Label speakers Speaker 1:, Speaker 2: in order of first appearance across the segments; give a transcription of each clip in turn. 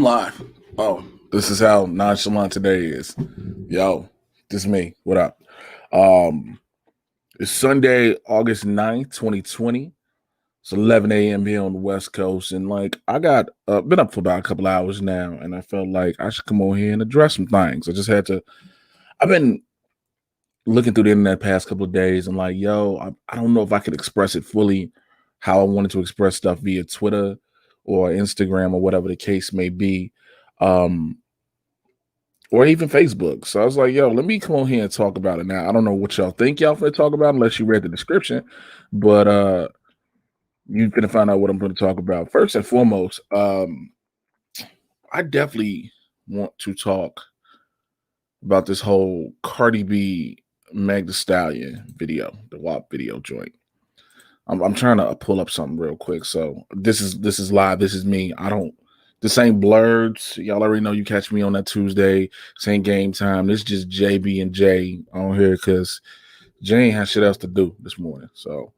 Speaker 1: I'm live. Oh, this is how nonchalant today is. Yo, this is me. What up? Um, it's Sunday, August 9th, 2020. It's 11 a.m. here on the West Coast. And I got been up for about a couple hours now, and I felt like I should come on here and address some things. I've been looking through the internet past couple of days and I don't know if I could express it fully how I wanted to express stuff via Twitter or Instagram or whatever the case may be. Um, or even Facebook. So I was like, yo, let me come on here and talk about it now. I don't know what y'all think y'all finna talk about unless you read the description, but you finna find out what I'm gonna talk about. First and foremost, I definitely want to talk about this whole Cardi B Meg Thee Stallion video, the WAP video joint. I'm trying to pull up something real quick. So this is live. This is me. This ain't blurred. Y'all already know you catch me on that Tuesday. Same game time. This is just JB and Jay on here because Jay ain't had shit else to do this morning. So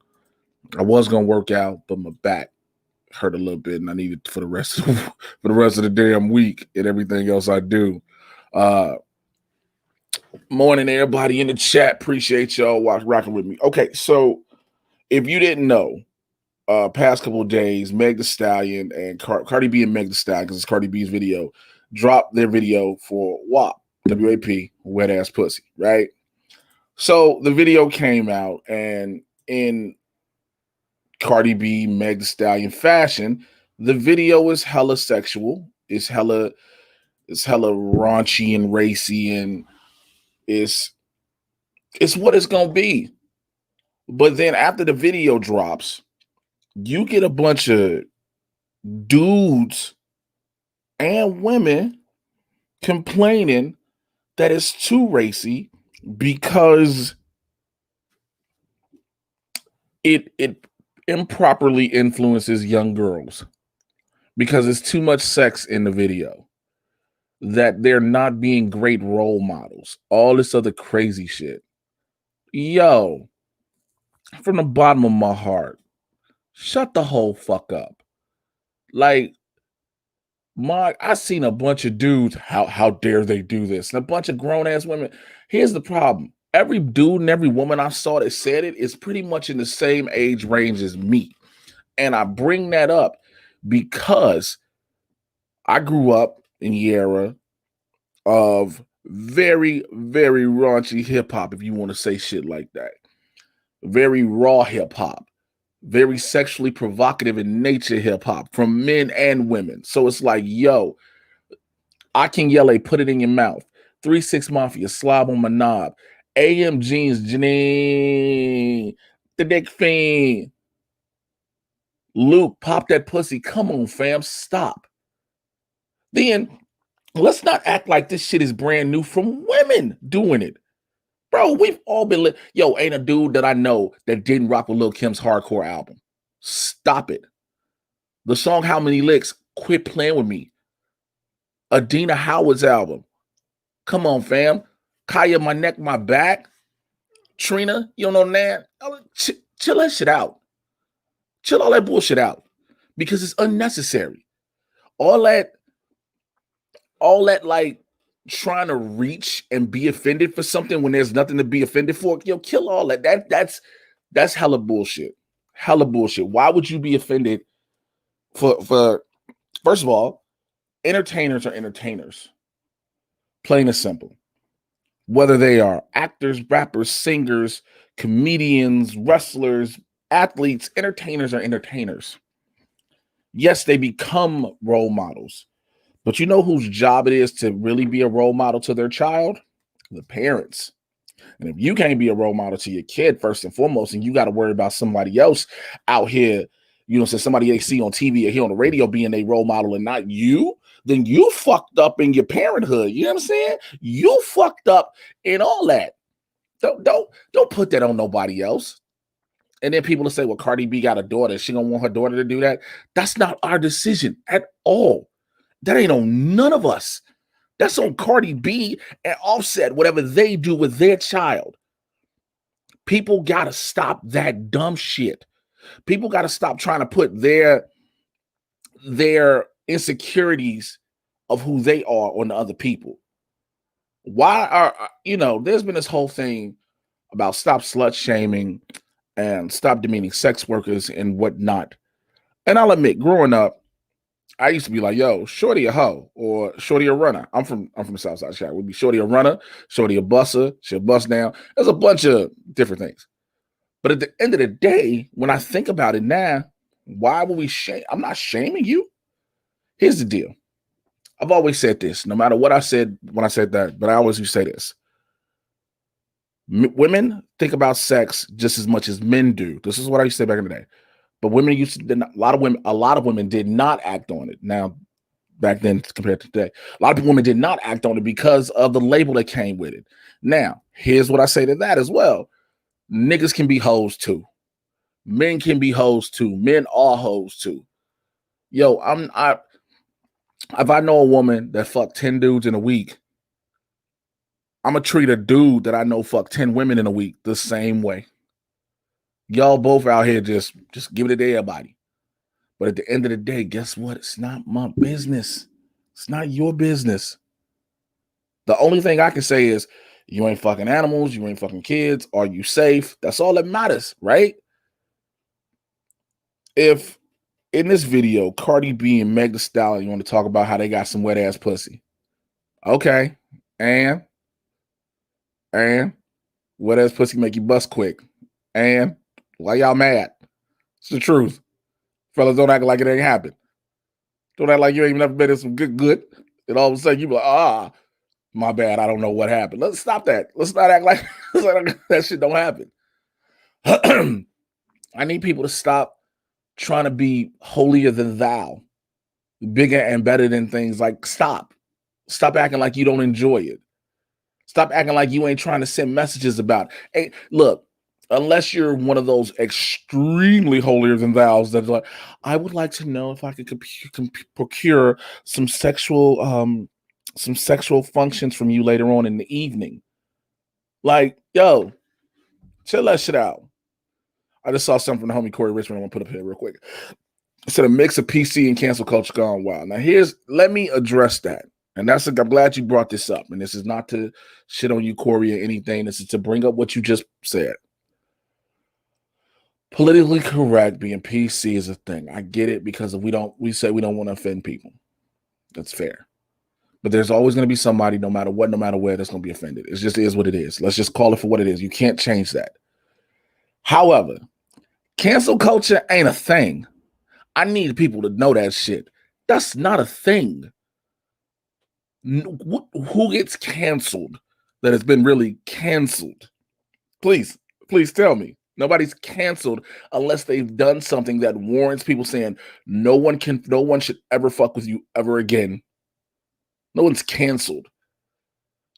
Speaker 1: I was gonna work out, but my back hurt a little bit, and I needed for the rest of the damn week and everything else I do. Morning, everybody in the chat. Appreciate y'all rocking with me. Okay, so if you didn't know, past couple of days, Meg Thee Stallion and Cardi B and Meg Thee Stallion, because it's Cardi B's video, dropped their video for WAP, W-A-P, wet ass pussy, right? So the video came out, and in Cardi B, Meg Thee Stallion fashion, the video is hella sexual, it's hella raunchy and racy, and it's what it's gonna be. But then after the video drops, you get a bunch of dudes and women complaining that it's too racy because it improperly influences young girls, because it's too much sex in the video, that they're not being great role models, all this other crazy shit. Yo, from the bottom of my heart, shut the whole fuck up. I seen a bunch of dudes, how dare they do this? And a bunch of grown-ass women. Here's the problem. Every dude and every woman I saw that said it is pretty much in the same age range as me. And I bring that up because I grew up in the era of very, very raunchy hip-hop, if you want to say shit like that. Very raw hip-hop. Very sexually provocative in nature hip-hop from men and women. So it's like, yo, I can yell a put it in your mouth. 3-6 Mafia, slob on my knob. AM Jeans, Janine, the dick fiend. Luke, pop that pussy. Come on, fam, stop. Then let's not act like this shit is brand new from women doing it. Bro, we've all been yo, ain't a dude that I know that didn't rock with Lil' Kim's hardcore album. Stop it. The song How Many Licks, quit playing with me. Adina Howard's album. Come on, fam. Kaya, My Neck, My Back. Trina, you don't know that? Chill that shit out. Chill all that bullshit out. Because it's unnecessary. All that like trying to reach and be offended for something when there's nothing to be offended for. Yo, kill all that. That's hella bullshit. Hella bullshit. Why would you be offended for first of all, entertainers are entertainers. Plain and simple. Whether they are actors, rappers, singers, comedians, wrestlers, athletes, entertainers are entertainers. Yes, they become role models. But you know whose job it is to really be a role model to their child? The parents. And if you can't be a role model to your kid, first and foremost, and you got to worry about somebody else out here, somebody they see on TV or hear on the radio being a role model and not you, then you fucked up in your parenthood. You know what I'm saying? You fucked up in all that. Don't put that on nobody else. And then people will say, well, Cardi B got a daughter. She gonna want her daughter to do that. That's not our decision at all. That ain't on none of us. That's on Cardi B and Offset, whatever they do with their child. People got to stop that dumb shit. People got to stop trying to put their insecurities of who they are on the other people. Why are, there's been this whole thing about stop slut shaming and stop demeaning sex workers and whatnot. And I'll admit, growing up, I used to be like, yo, shorty a hoe or shorty a runner. I'm from the South Side Chicago. We'd be shorty a runner, shorty a busser, she'll bust down. There's a bunch of different things. But at the end of the day, when I think about it now, why would we shame? I'm not shaming you. Here's the deal. I've always said this, no matter what I said when I said that, but I always used to say this. Women think about sex just as much as men do. This is what I used to say back in the day. But women used to, a lot of women did not act on it. Now, back then compared to today, a lot of women did not act on it because of the label that came with it. Now, here's what I say to that as well. Niggas can be hoes too. Men can be hoes too. Men are hoes too. Yo, if I know a woman that fucked 10 dudes in a week, I'm gonna treat a dude that I know fucked 10 women in a week the same way. Y'all both out here just give it to everybody. But at the end of the day, guess what? It's not my business. It's not your business. The only thing I can say is you ain't fucking animals, you ain't fucking kids, are you safe? That's all that matters, right? If in this video, Cardi B and Meg Thee Stallion want to talk about how they got some wet ass pussy. Okay. And wet ass pussy make you bust quick. And why y'all mad? It's the truth. Fellas, don't act like it ain't happened. Don't act like you ain't never been in some good. And all of a sudden you be like, my bad, I don't know what happened. Let's stop that. Let's not act like that shit don't happen. I need people to stop trying to be holier than thou, bigger and better than things. Like, stop acting like you don't enjoy it. Stop acting like you ain't trying to send messages about it. Hey, look, unless you're one of those extremely holier than thous that's like, I would like to know if I could procure some sexual functions from you later on in the evening. Like, yo, chill that shit out. I just saw something from the homie Corey Richmond. I'm gonna put up here real quick. It said a mix of PC and cancel culture gone wild. Now let me address that. And I'm glad you brought this up. And this is not to shit on you, Corey, or anything. This is to bring up what you just said. Politically correct being PC is a thing. I get it because we say we don't want to offend people. That's fair. But there's always going to be somebody, no matter what, no matter where, that's going to be offended. It just is what it is. Let's just call it for what it is. You can't change that. However, cancel culture ain't a thing. I need people to know that shit. That's not a thing. Who gets canceled that has been really canceled? Please tell me. Nobody's canceled unless they've done something that warrants people saying no one should ever fuck with you ever again. No one's canceled.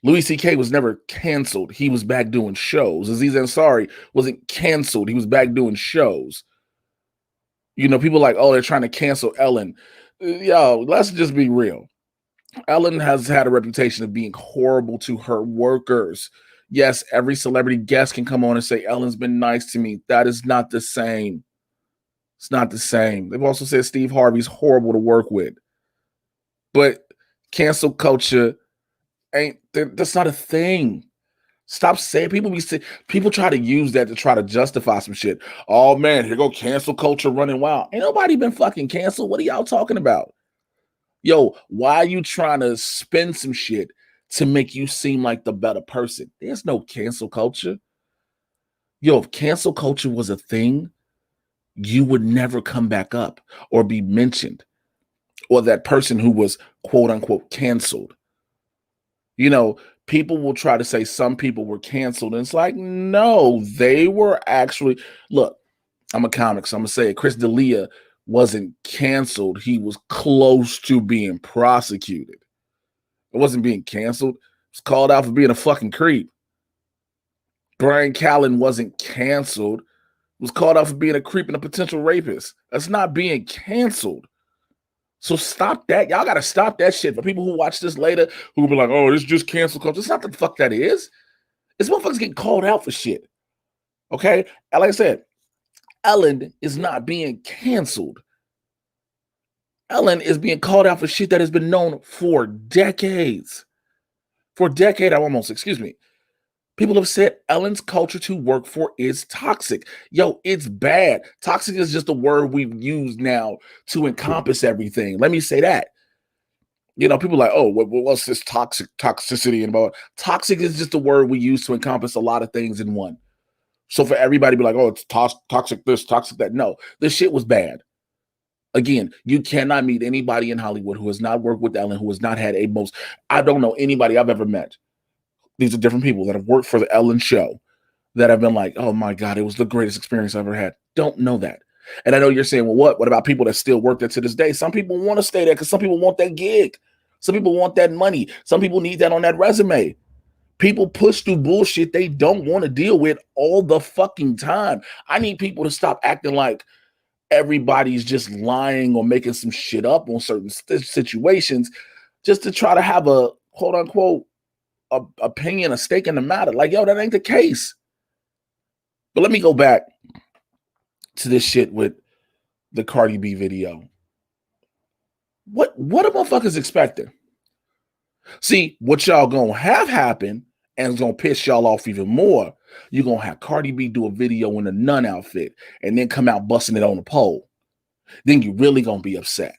Speaker 1: Louis C.K. was never canceled. He was back doing shows. Aziz Ansari wasn't canceled. He was back doing shows. People like, oh, they're trying to cancel Ellen. Yo, let's just be real. Ellen has had a reputation of being horrible to her workers. Yes, every celebrity guest can come on and say, Ellen's been nice to me. That is not the same. It's not the same. They've also said Steve Harvey's horrible to work with. But cancel culture that's not a thing. Stop saying people try to use that to try to justify some shit. Oh man, here go cancel culture running wild. Ain't nobody been fucking canceled. What are y'all talking about? Yo, why are you trying to spin some shit to make you seem like the better person? There's no cancel culture. Yo, if cancel culture was a thing, you would never come back up or be mentioned. Or that person who was quote unquote canceled. People will try to say some people were canceled. And it's like, no, they were actually, look, I'm a comic, so I'm going to say it. Chris D'Elia wasn't canceled. He was close to being prosecuted. It wasn't being canceled. It was called out for being a fucking creep. Brian Callen wasn't canceled. It was called out for being a creep and a potential rapist. That's not being canceled. So stop that. Y'all got to stop that shit. For people who watch this later, who will be like, oh, this is just cancel culture. It's not the fuck that is. It's motherfuckers getting called out for shit. Okay? And like I said, Ellen is not being canceled. Ellen is being called out for shit that has been known for decades. For a decade, almost, excuse me. People have said Ellen's culture to work for is toxic. Yo, it's bad. Toxic is just a word we've used now to encompass everything. Let me say that. You know, people are like, oh, what's this toxicity and about? Toxic is just a word we use to encompass a lot of things in one. So for everybody to be like, oh, it's toxic this, toxic that. No, this shit was bad. Again, you cannot meet anybody in Hollywood who has not worked with Ellen, who has not had a most, I don't know anybody I've ever met. These are different people that have worked for the Ellen show that have been like, oh my God, it was the greatest experience I ever had. Don't know that. And I know you're saying, well, what about people that still work there to this day? Some people want to stay there because some people want that gig. Some people want that money. Some people need that on that resume. People push through bullshit they don't want to deal with all the fucking time. I need people to stop acting like everybody's just lying or making some shit up on certain situations just to try to have a quote unquote opinion, a stake in the matter. Like, yo, that ain't the case. But let me go back to this shit with the Cardi B video. What are motherfuckers expecting? See, what y'all gonna have happen, and it's gonna piss y'all off even more. You're gonna have Cardi B do a video in a nun outfit and then come out busting it on the pole. Then you really gonna be upset.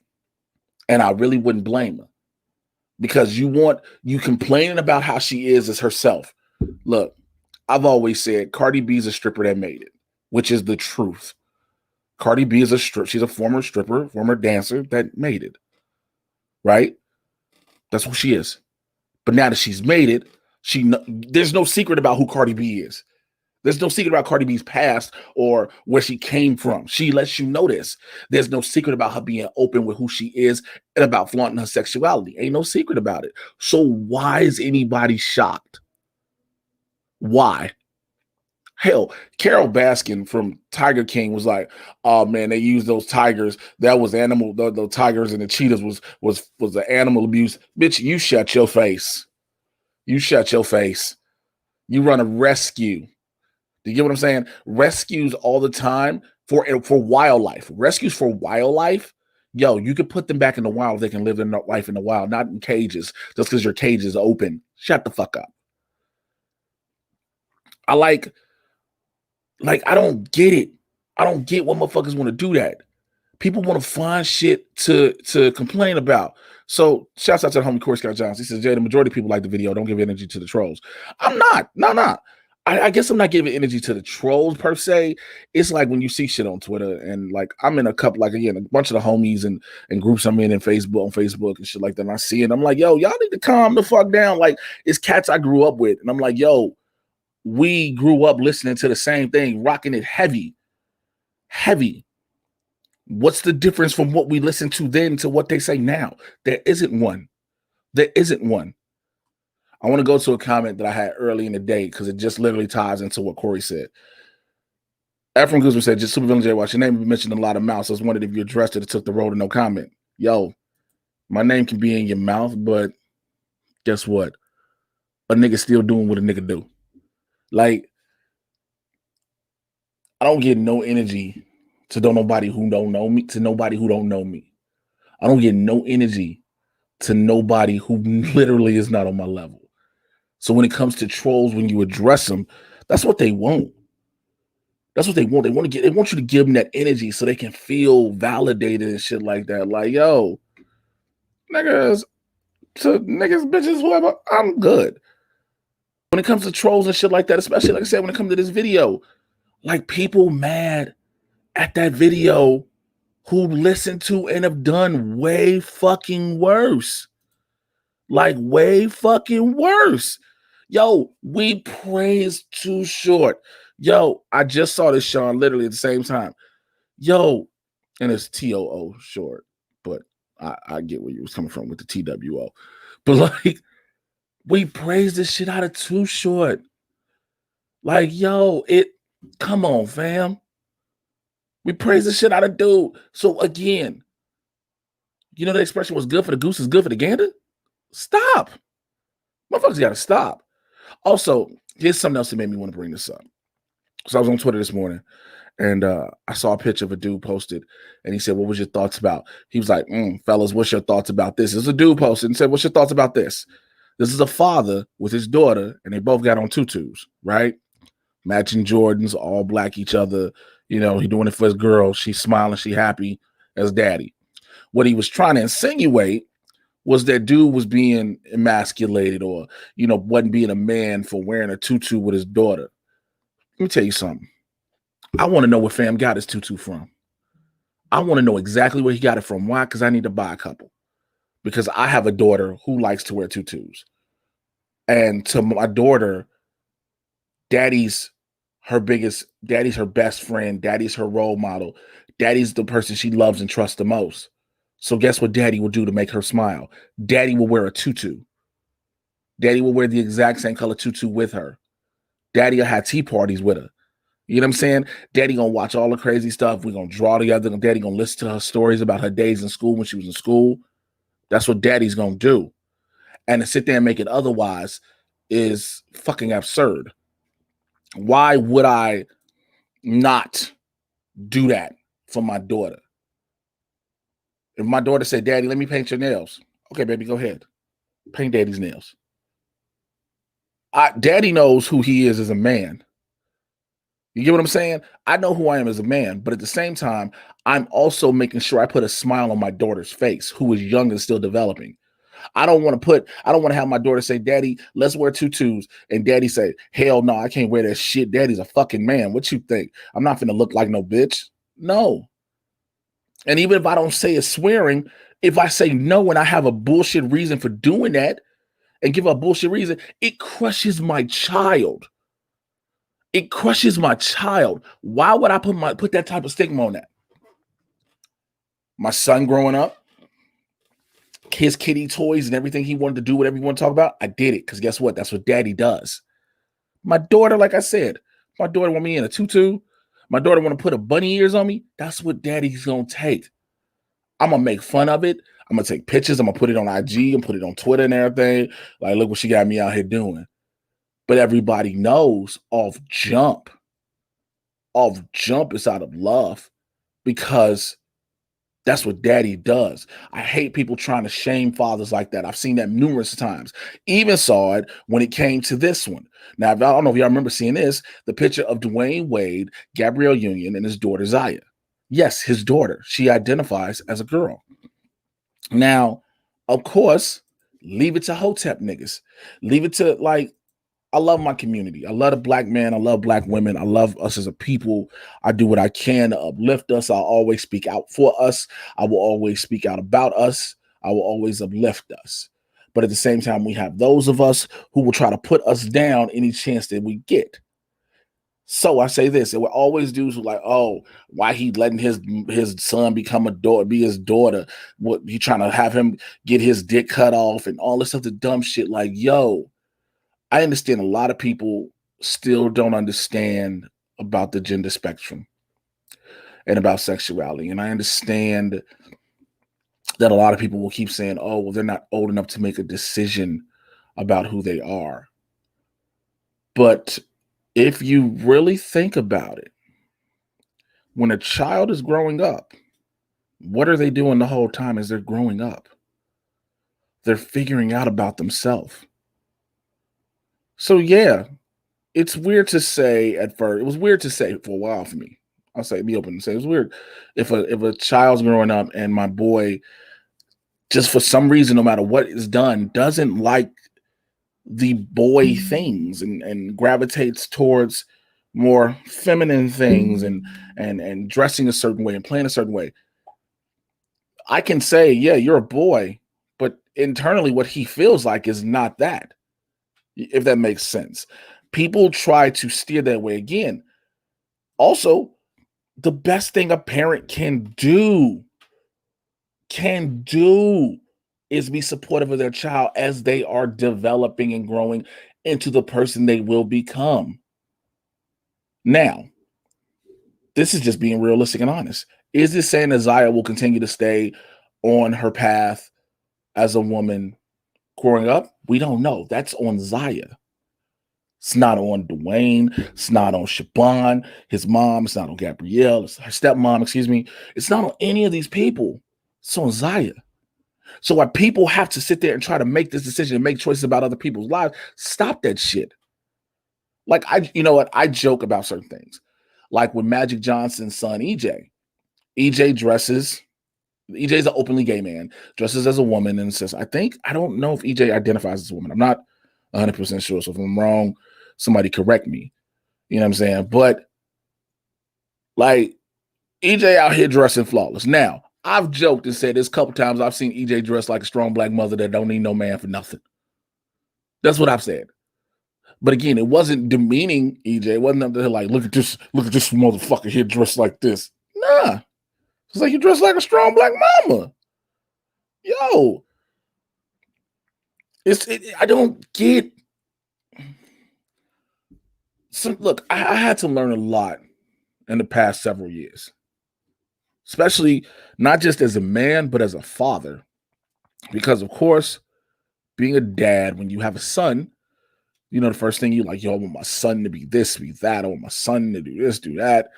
Speaker 1: And I really wouldn't blame her. Because you complaining about how she is as herself. Look, I've always said Cardi B is a stripper that made it, which is the truth. Cardi B is she's a former stripper, former dancer that made it. Right? That's what she is. But now that she's made it, there's no secret about who Cardi B is. There's no secret about Cardi B's past or where she came from. She lets you know this. There's no secret about her being open with who she is and about flaunting her sexuality. Ain't no secret about it. So why is anybody shocked? Why? Hell, Carol Baskin from Tiger King was like, "Oh man, they used those tigers. That was animal. The tigers and the cheetahs was the animal abuse. Bitch, you shut your face. You shut your face. You run a rescue. Do you get what I'm saying? Rescues all the time for wildlife. Rescues for wildlife. Yo, you could put them back in the wild. They can live their life in the wild, not in cages, just because your cage is open. Shut the fuck up. I don't get it. I don't get what motherfuckers want to do that. People want to find shit to complain about. So shouts out to the homie Corey Scott Johnson. He says, Jay, the majority of people like the video. Don't give energy to the trolls. I'm not. No. I guess I'm not giving energy to the trolls per se. It's like when you see shit on Twitter and like I'm in a couple, like again, a bunch of the homies and groups I'm in Facebook on Facebook and shit like that. And I see it. I'm like, yo, y'all need to calm the fuck down. Like it's cats I grew up with. And I'm like, yo, we grew up listening to the same thing, rocking it heavy. What's the difference from what we listened to then to what they say now? There isn't one. I want to go to a comment that I had early in the day because it just literally ties into what Corey said. Ephraim Guzman said, just Supervillain J. Watch, your name mentioned in a lot of mouths. I was wondering if you addressed it or took the road to no comment. Yo, my name can be in your mouth, but guess what? A nigga still doing what a nigga do. Like, I don't get no energy to nobody who don't know me, to nobody who don't know me. I don't get no energy to nobody who literally is not on my level. So when it comes to trolls, when you address them, that's what they want. That's what they want. They want you to give them that energy so they can feel validated and shit like that. Like, yo, niggas, bitches, whoever, I'm good. When it comes to trolls and shit like that, especially like I said, when it comes to this video, like people mad at that video who listen to and have done way fucking worse. Like way fucking worse. Yo, we praise Too Short. Yo, I just saw this, Sean, literally at the same time. Yo, and it's TOO short, but I get where you was coming from with the TWO. But like, we praise this shit out of Too Short. Like, yo, come on, fam. We praise the shit out of dude. So again, you know the expression was good for the goose is good for the gander? Stop. Motherfuckers gotta stop. Also, here's something else that made me want to bring this up. So I was on Twitter this morning, and I saw a picture of a dude posted, and he said, "What was your thoughts about?" He was like, "Fellas, what's your thoughts about this?" There's a dude posted and said, "What's your thoughts about this?" This is a father with his daughter, and they both got on tutus, right? Matching Jordans, all black each other. You know, he doing it for his girl. She's smiling, she happy as daddy. What he was trying to insinuate was that dude was being emasculated, or, wasn't being a man for wearing a tutu with his daughter. Let me tell you something. I want to know where fam got his tutu from. I want to know exactly where he got it from. Why? Because I need to buy a couple. Because I have a daughter who likes to wear tutus. And to my daughter, daddy's daddy's her best friend, daddy's her role model, daddy's the person she loves and trusts the most. So guess what daddy will do to make her smile? Daddy will wear a tutu. Daddy will wear the exact same color tutu with her. Daddy will have tea parties with her. You know what I'm saying? Daddy gonna watch all the crazy stuff. We're gonna draw together. Daddy gonna listen to her stories about her days in school when she was in school. That's what daddy's gonna do. And to sit there and make it otherwise is fucking absurd. Why would I not do that for my daughter? If my daughter said, "Daddy, let me paint your nails." Okay, baby, go ahead. Paint daddy's nails. Daddy knows who he is as a man. You get what I'm saying? I know who I am as a man, but at the same time, I'm also making sure I put a smile on my daughter's face, who is young and still developing. I don't want to have my daughter say, "Daddy, let's wear tutus." And daddy say, "Hell no, I can't wear that shit. Daddy's a fucking man. What you think? I'm not finna look like no bitch." No. And even if I don't say it's swearing, if I say no and I have a bullshit reason for doing that and give a bullshit reason, it crushes my child. It crushes my child. Why would I put that type of stigma on that? My son growing up, his kitty toys and everything he wanted to do, whatever he wanted to talk about, I did it. Because guess what? That's what daddy does. My daughter, like I said, my daughter want me in a tutu. My daughter want to put a bunny ears on me. That's what daddy's going to take. I'm going to make fun of it. I'm going to take pictures. I'm going to put it on IG and put it on Twitter and everything. Like, look what she got me out here doing. But everybody knows off jump is out of love, because that's what daddy does. I hate people trying to shame fathers like that. I've seen that numerous times. Even saw it when it came to this one. Now, I don't know if y'all remember seeing this, the picture of Dwayne Wade, Gabrielle Union, and his daughter Zaya. Yes, his daughter. She identifies as a girl. Now, of course, leave it to Hotep niggas. Leave it to, like, I love my community. I love the black man. I love black women. I love us as a people. I do what I can to uplift us. I'll always speak out for us. I will always speak out about us. I will always uplift us. But at the same time, we have those of us who will try to put us down any chance that we get. So I say this: it will always dudes who like, "Oh, why he letting his son become a daughter, be his daughter? What, he trying to have him get his dick cut off and all this other dumb shit?" Like, yo, I understand a lot of people still don't understand about the gender spectrum and about sexuality. And I understand that a lot of people will keep saying, "Oh, well, they're not old enough to make a decision about who they are." But if you really think about it, when a child is growing up, what are they doing the whole time as they're growing up? They're figuring out about themselves. So, yeah, it's weird to say at first. It was weird to say for a while for me. I'll say, be open and say it was weird if a child's growing up and my boy, just for some reason, no matter what is done, doesn't like the boy things and gravitates towards more feminine things and dressing a certain way and playing a certain way. I can say, yeah, you're a boy, but internally what he feels like is not that, if that makes sense. People try to steer that way again. Also, the best thing a parent can do is be supportive of their child as they are developing and growing into the person they will become. Now, this is just being realistic and honest. Is this saying that Zaya will continue to stay on her path as a woman growing up? We don't know. That's on Zaya. It's not on Dwayne. It's not on Siobhan, his mom. It's not on Gabrielle. It's her stepmom, excuse me. It's not on any of these people. It's on Zaya. So why people have to sit there and try to make this decision and make choices about other people's lives, stop that shit. Like you know what? I joke about certain things. Like with Magic Johnson's son, EJ. EJ dresses. EJ's an openly gay man, dresses as a woman, and says, I don't know if EJ identifies as a woman. I'm not 100% sure. So if I'm wrong, somebody correct me. You know what I'm saying? But like EJ out here dressing flawless. Now, I've joked and said this a couple times. I've seen EJ dress like a strong black mother that don't need no man for nothing. That's what I've said. But again, it wasn't demeaning EJ. It wasn't up there like, look at this motherfucker here dressed like this. Nah. It's like you dress like a strong black mama. Yo. I don't get. So look, I had to learn a lot in the past several years. Especially not just as a man, but as a father. Because of course, being a dad, when you have a son, you know, the first thing you like, yo, I want my son to be this, be that. I want my son to do this, do that.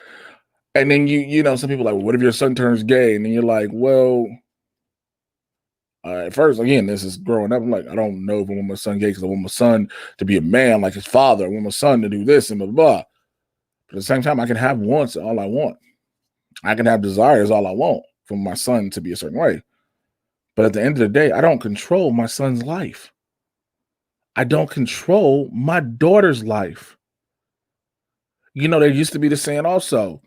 Speaker 1: And then you know, some people are like, well, what if your son turns gay? And then you're like, well, at first, again, this is growing up. I'm like, I don't know if I want my son gay because I want my son to be a man like his father. I want my son to do this and blah, blah, blah. But at the same time, I can have wants all I want. I can have desires all I want for my son to be a certain way. But at the end of the day, I don't control my son's life. I don't control my daughter's life. You know, there used to be the saying also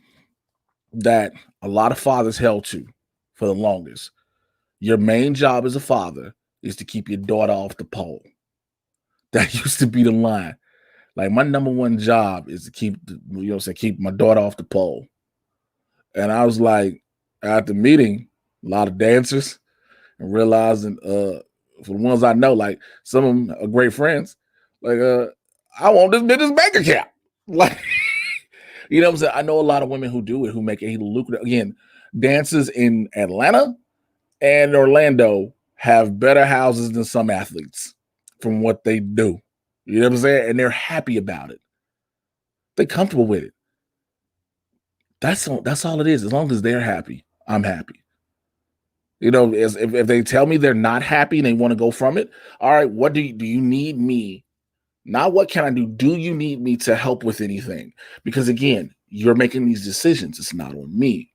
Speaker 1: that a lot of fathers held to for the longest. Your main job as a father is to keep your daughter off the pole. That used to be the line. Like my number one job is to keep my daughter off the pole. And I was like, at the meeting, a lot of dancers, and realizing for the ones I know, like some of them are great friends, like I want this business bank account. Like, you know what I'm saying? I know a lot of women who do it, who make a lucrative. Again, dancers in Atlanta and Orlando have better houses than some athletes from what they do. You know what I'm saying? And they're happy about it. They're comfortable with it. That's all it is. As long as they're happy, I'm happy. You know, if they tell me they're not happy and they want to go from it, all right, what do you need me? Not what can I do? Do you need me to help with anything? Because again, you're making these decisions. It's not on me.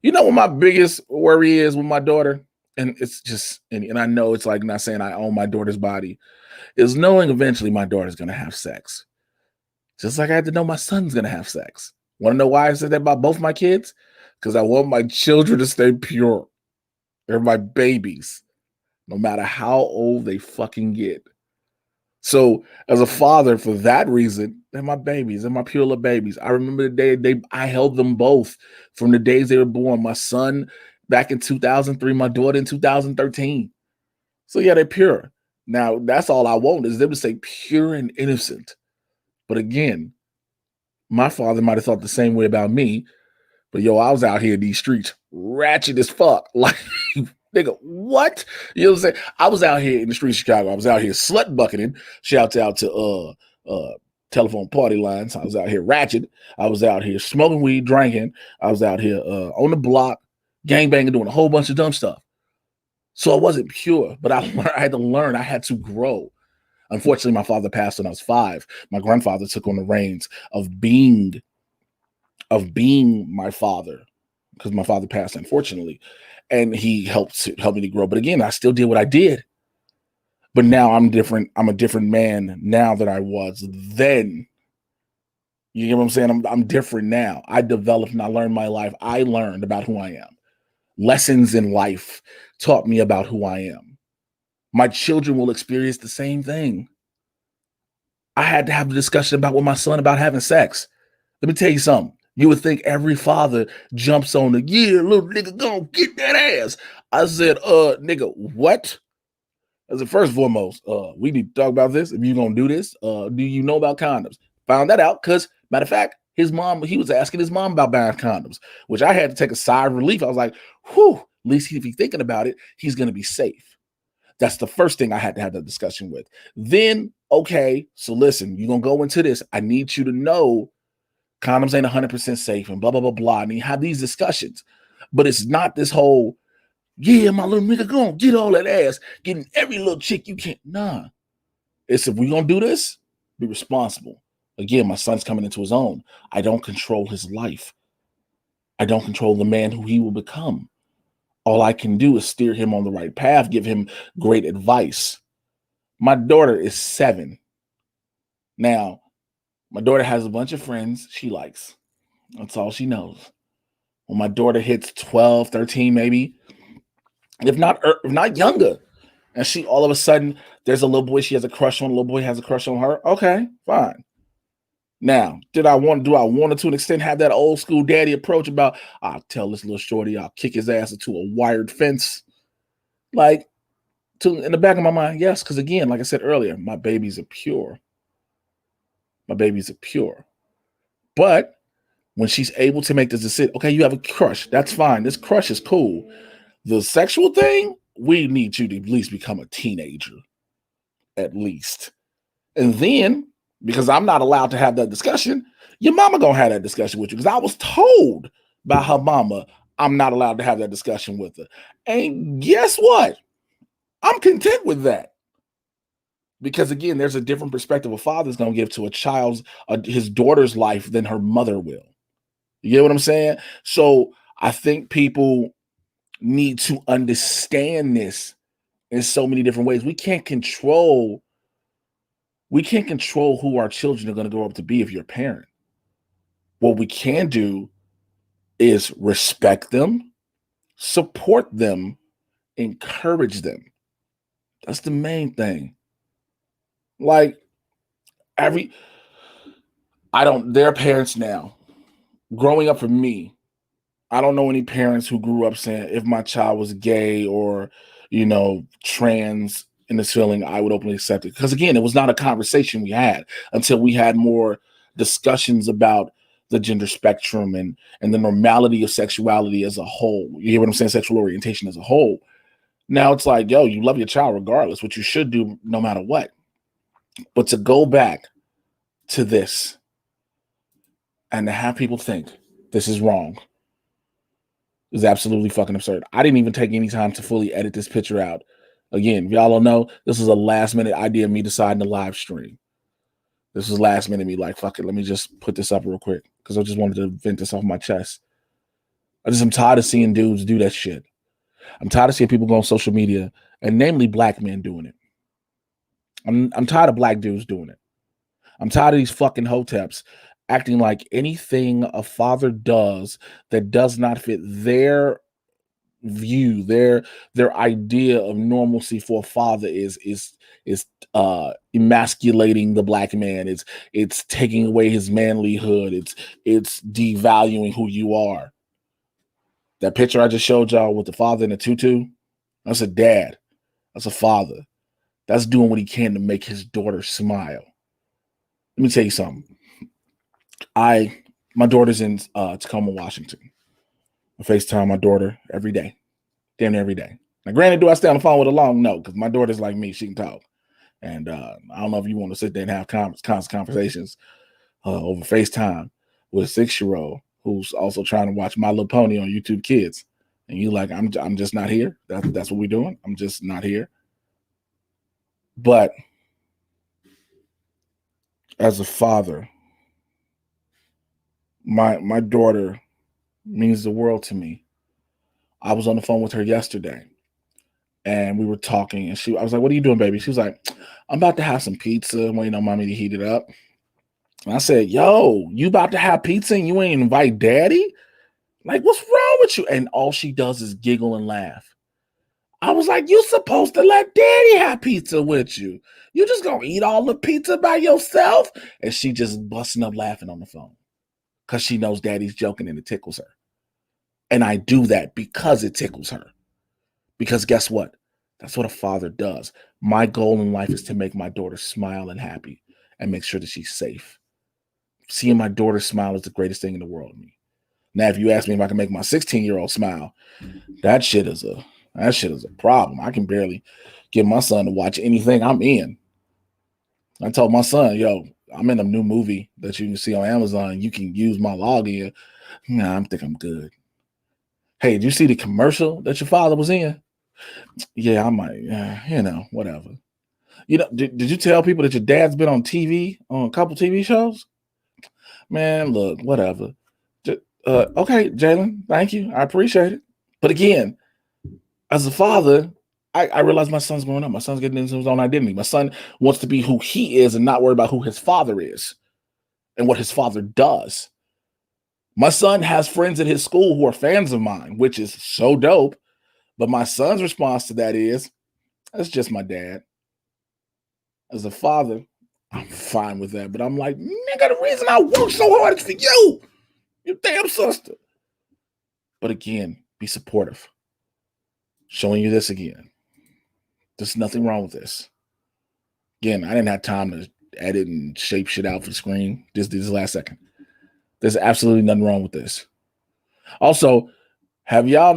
Speaker 1: You know what my biggest worry is with my daughter? And it's just, and I know it's like not saying I own my daughter's body, is knowing eventually my daughter's going to have sex. Just like I had to know my son's going to have sex. Want to know why I said that about both my kids? Because I want my children to stay pure. They're my babies, no matter how old they fucking get. So as a father, for that reason, they're my babies. They're my pure little babies. I remember the day I held them both from the days they were born. My son back in 2003, my daughter in 2013. So yeah, they're pure. Now, that's all I want is them to say pure and innocent. But again, my father might have thought the same way about me. But yo, I was out here in these streets ratchet as fuck. Like, nigga, what? You know what I'm saying? I was out here in the streets of Chicago. I was out here slut bucketing. Shouts out to telephone party lines. I was out here ratchet. I was out here smoking weed, drinking. I was out here on the block, gangbanging, doing a whole bunch of dumb stuff. So I wasn't pure, but I had to learn. I had to grow. Unfortunately, my father passed when I was 5. My grandfather took on the reins of being my father, because my father passed, unfortunately, and he helped me to grow. But again, I still did what I did. But now I'm different. I'm a different man now than I was then. You get what I'm saying? I'm different now. I developed and I learned my life. I learned about who I am. Lessons in life taught me about who I am. My children will experience the same thing. I had to have a discussion with my son about having sex. Let me tell you something. You would think every father jumps on the, yeah, little nigga, go get that ass. I said, nigga, what? I said, first and foremost, we need to talk about this. If you're going to do this, do you know about condoms? Found that out because, matter of fact, his mom, he was asking his mom about buying condoms, which I had to take a sigh of relief. I was like, whew, at least if he's thinking about it, he's going to be safe. That's the first thing I had to have that discussion with. Then, Okay, so listen, you're going to go into this. I need you to know condoms ain't 100% safe and blah, blah, blah, blah. And you have these discussions. But it's not this whole, yeah, my little nigga gonna get all that ass, getting every little chick you can. Nah. It's if we gonna do this, be responsible. Again, my son's coming into his own. I don't control his life. I don't control the man who he will become. All I can do is steer him on the right path, give him great advice. My daughter is 7. Now, my daughter has a bunch of friends she likes. That's all she knows. When my daughter hits 12, 13, maybe, if not younger, and she all of a sudden there's a little boy she has a crush on, a little boy has a crush on her. Okay, fine. Now, do I want to an extent have that old school daddy approach about I'll tell this little shorty I'll kick his ass into a wired fence? Like, in the back of my mind, yes, because again, like I said earlier, my babies are pure. My babies are pure. But when she's able to make this decision, okay, you have a crush, that's fine. This crush is cool. The sexual thing, we need you to at least become a teenager. At least. And then, because I'm not allowed to have that discussion, your mama gonna have that discussion with you. Because I was told by her mama, I'm not allowed to have that discussion with her. And guess what? I'm content with that. Because again, there's a different perspective a father's gonna give to his daughter's life than her mother will. You get what I'm saying? So I think people need to understand this in so many different ways. We can't control who our children are going to grow up to be if you're a parent. What we can do is respect them, support them, encourage them. That's the main thing. Like they're parents now. Growing up for me, I don't know any parents who grew up saying if my child was gay or, trans in this feeling, I would openly accept it. Because again, it was not a conversation we had until we had more discussions about the gender spectrum and the normality of sexuality as a whole. You hear what I'm saying? Sexual orientation as a whole. Now it's like, yo, you love your child regardless, which you should do no matter what. But to go back to this and to have people think this is wrong is absolutely fucking absurd. I didn't even take any time to fully edit this picture out. Again, if y'all don't know, this is a last minute idea of me deciding to live stream. This was last minute me like, fuck it, let me just put this up real quick because I just wanted to vent this off my chest. I'm tired of seeing dudes do that shit. I'm tired of seeing people go on social media, and namely black men doing it. I'm tired of black dudes doing it. I'm tired of these fucking hoteps acting like anything a father does that does not fit their view, their idea of normalcy for a father is emasculating the black man. It's taking away his manlyhood. It's devaluing who you are. That picture I just showed y'all with the father in the tutu, that's a dad. That's a father. That's doing what he can to make his daughter smile. Let me tell you something. My daughter's in Tacoma, Washington. I FaceTime my daughter every day, damn near every day. Now, granted, do I stay on the phone with her long? No, because my daughter's like me; she can talk. And I don't know if you want to sit there and have constant conversations over FaceTime with a 6-year-old who's also trying to watch My Little Pony on YouTube Kids, and you like, I'm just not here. That's what we're doing. I'm just not here. But as a father, my daughter means the world to me. I was on the phone with her yesterday and we were talking and I was like, what are you doing, baby? She was like, I'm about to have some pizza, waiting on mommy to heat it up. And I said, yo, you about to have pizza and you ain't invite daddy? Like, what's wrong with you? And all she does is giggle and laugh. I was like, you supposed to let daddy have pizza with you. You just gonna eat all the pizza by yourself? And she just busting up laughing on the phone because she knows daddy's joking and it tickles her. And I do that because it tickles her. Because guess what? That's what a father does. My goal in life is to make my daughter smile and happy and make sure that she's safe. Seeing my daughter smile is the greatest thing in the world to me. Now, if you ask me if I can make my 16-year-old smile, that shit is a problem. I can barely get my son to watch anything I'm in. I told my son, yo, I'm in a new movie that you can see on Amazon. You can use my login. Nah, I think I'm good. Hey, did you see the commercial that your father was in? Yeah, I might, whatever. Did you tell people that your dad's been on TV, on a couple TV shows? Man, look, whatever. Okay, Jalen, thank you. I appreciate it. But again, as a father, I realize my son's growing up. My son's getting into his own identity. My son wants to be who he is and not worry about who his father is and what his father does. My son has friends at his school who are fans of mine, which is so dope. But my son's response to that is, that's just my dad. As a father, I'm fine with that. But I'm like, nigga, the reason I work so hard is for you, your damn sister. But again, be supportive. Showing you this again. There's nothing wrong with this. Again, I didn't have time to edit and shape shit out for the screen. This last second. There's absolutely nothing wrong with this. Also, did y'all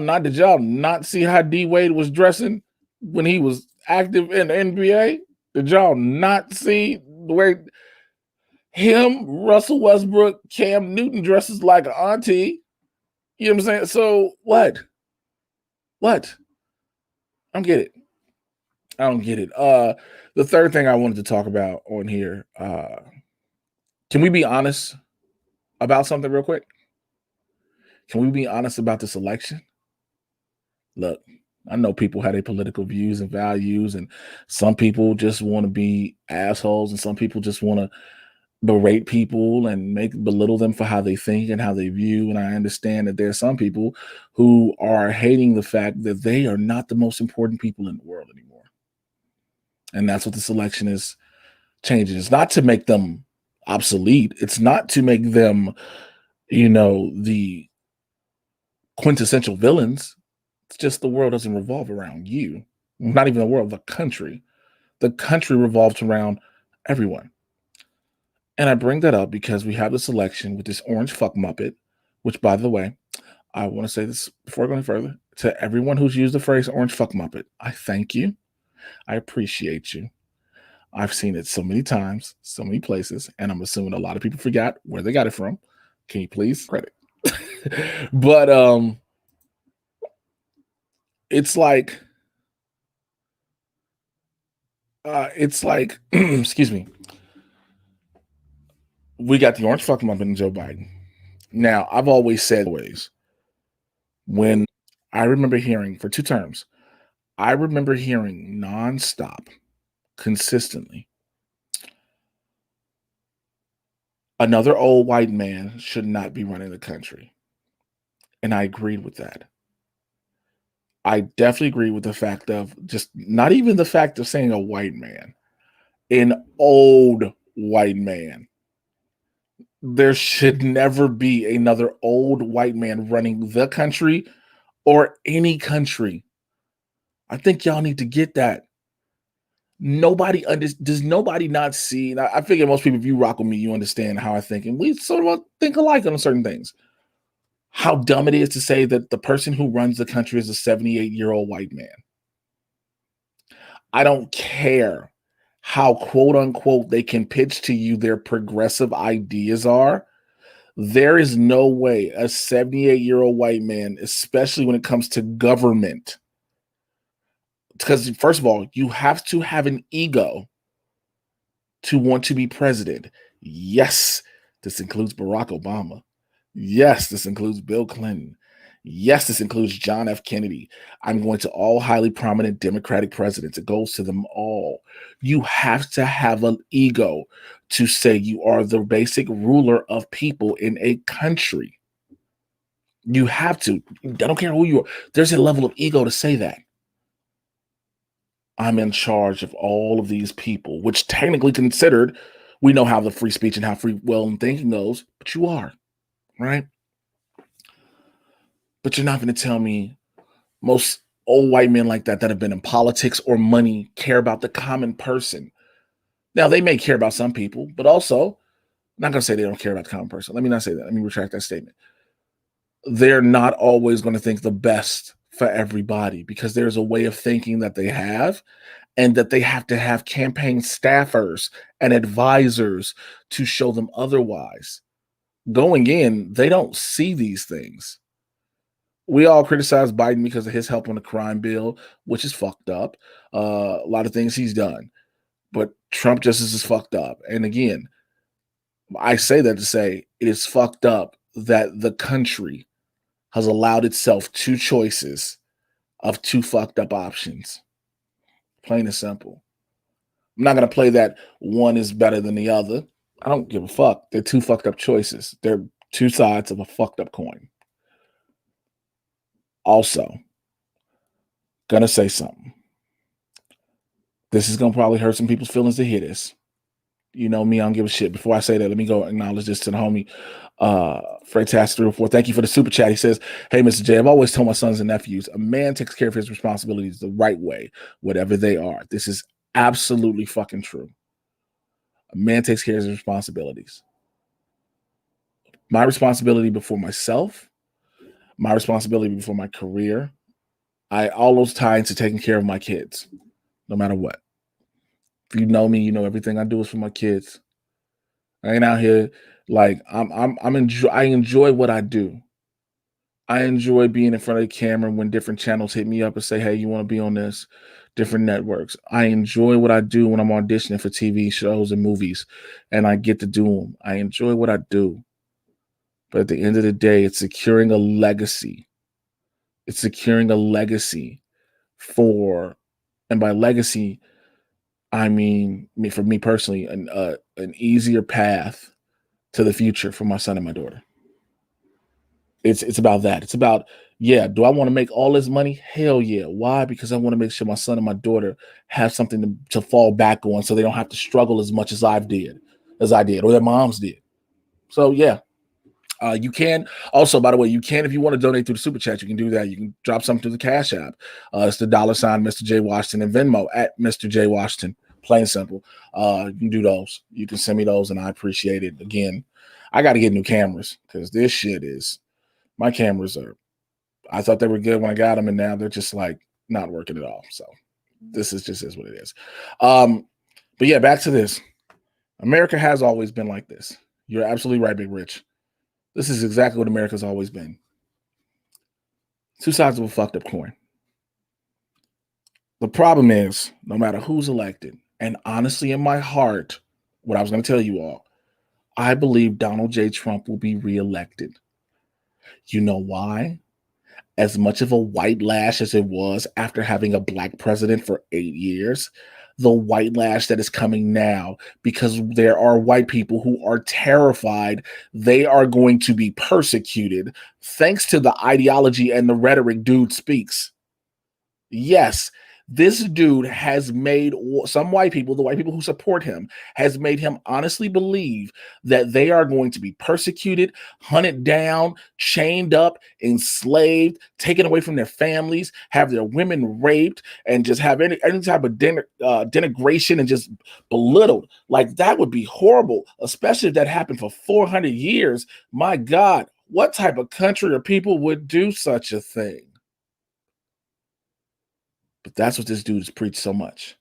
Speaker 1: not see how D Wade was dressing when he was active in the NBA? Did y'all not see the way him, Russell Westbrook, Cam Newton dresses like an auntie? You know what I'm saying? So what? What? I don't get it. I don't get it. The third thing I wanted to talk about on here, can we be honest about something real quick? Can we be honest about this election? Look, I know people have their political views and values, and some people just want to be assholes, and some people just want to berate people and belittle them for how they think and how they view. And I understand that there are some people who are hating the fact that they are not the most important people in the world anymore. And that's what this election is changing. It's not to make them obsolete. It's not to make them, the quintessential villains. It's just the world doesn't revolve around you. Not even the world, the country. The country revolves around everyone. And I bring that up because we have this election with this orange fuck muppet, which, by the way, I want to say this before going further to everyone who's used the phrase orange fuck muppet. I thank you. I appreciate you. I've seen it so many times, so many places, and I'm assuming a lot of people forgot where they got it from. Can you please credit? But it's like excuse me. We got the orange fuck muppet in Joe Biden. Now, I've always said when I remember hearing for 2 terms, I remember hearing nonstop, consistently, another old white man should not be running the country. And I agreed with that. I definitely agree with the fact of just not even the fact of saying a white man, an old white man. There should never be another old white man running the country or any country. I think y'all need to get that. Does nobody not see? And I figure most people, if you rock with me, you understand how I think, and we sort of think alike on certain things. How dumb it is to say that the person who runs the country is a 78-year-old white man. I don't care how quote unquote they can pitch to you their progressive ideas are. There is no way a 78-year-old white man, especially when it comes to government, because first of all, you have to have an ego to want to be president. Yes, this includes Barack Obama. Yes, this includes Bill Clinton. Yes, this includes John F. Kennedy. I'm going to all highly prominent Democratic presidents. It goes to them all. You have to have an ego to say you are the basic ruler of people in a country. You have to. I don't care who you are. There's a level of ego to say that. I'm in charge of all of these people, which technically considered, we know how the free speech and how free will and thinking goes, but you are, right? But you're not going to tell me most old white men like that have been in politics or money care about the common person. Now, they may care about some people, but also, I'm not going to say they don't care about the common person. Let me not say that. Let me retract that statement. They're not always going to think the best for everybody because there's a way of thinking that they have. and that they have to have campaign staffers and advisors to show them otherwise. Going in, they don't see these things. We all criticize Biden because of his help on the crime bill, which is fucked up. A lot of things he's done, but Trump just is fucked up. And again, I say that to say it is fucked up that the country has allowed itself two choices of two fucked up options. Plain and simple. I'm not going to play that one is better than the other. I don't give a fuck. They're two fucked up choices. They're two sides of a fucked up coin. Also, gonna say something. This is gonna probably hurt some people's feelings to hear this. You know me, I don't give a shit. Before I say that, let me go acknowledge this to the homie Fred Task 304. Thank you for the super chat. He says, "Hey, Mr. J, I've always told my sons and nephews, a man takes care of his responsibilities the right way, whatever they are." This is absolutely fucking true. A man takes care of his responsibilities. My responsibility before myself, my responsibility before my career, all those tie into taking care of my kids, no matter what. If you know me, you know everything I do is for my kids. I ain't out here like I enjoy what I do. I enjoy being in front of the camera when different channels hit me up and say, "Hey, you want to be on this?" Different networks. I enjoy what I do when I'm auditioning for TV shows and movies, and I get to do them. I enjoy what I do. But at the end of the day, it's securing a legacy. It's securing a legacy and by legacy, I mean, for me personally, an easier path to the future for my son and my daughter. It's about that. It's about, yeah, do I want to make all this money? Hell yeah. Why? Because I want to make sure my son and my daughter have something to fall back on so they don't have to struggle as much as I did, or their moms did. So yeah. You can also, by the way, if you want to donate through the super chat, you can do that. You can drop something through the Cash App. It's the $ Mr. J Washington and Venmo at Mr. J Washington. Plain and simple. You can do those. You can send me those, and I appreciate it. Again, I got to get new cameras because this shit my cameras I thought they were good when I got them, and now they're just like not working at all. So this is what it is. But yeah, back to this. America has always been like this. You're absolutely right, Big Rich. This is exactly what America's always been. Two sides of a fucked up coin. The problem is, no matter who's elected, and honestly, in my heart, what I was going to tell you all, I believe Donald J. Trump will be reelected. You know why? As much of a white lash as it was after having a black president for 8 years, the white lash that is coming now, because there are white people who are terrified they are going to be persecuted thanks to the ideology and the rhetoric dude speaks. Yes, this dude has made some white people, the white people who support him, has made him honestly believe that they are going to be persecuted, hunted down, chained up, enslaved, taken away from their families, have their women raped, and just have any type of denigration and just belittled. Like, that would be horrible, especially if that happened for 400 years. My God, what type of country or people would do such a thing? But that's what this dude has preached so much.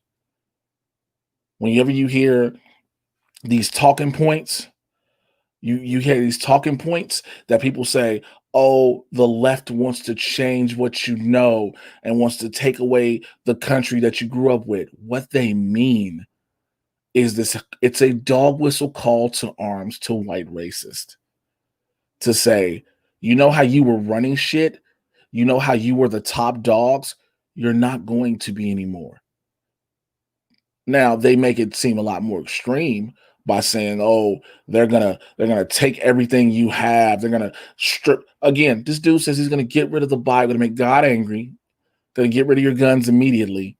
Speaker 1: Whenever you hear these talking points, you hear these talking points that people say, oh, the left wants to change what you know and wants to take away the country that you grew up with. What they mean is it's a dog whistle call to arms to white racists to say, you know how you were running shit? You know how you were the top dogs? You're not going to be anymore. Now, they make it seem a lot more extreme by saying, oh, they're gonna take everything you have. They're gonna strip. Again, this dude says he's gonna get rid of the Bible to make God angry, gonna get rid of your guns immediately.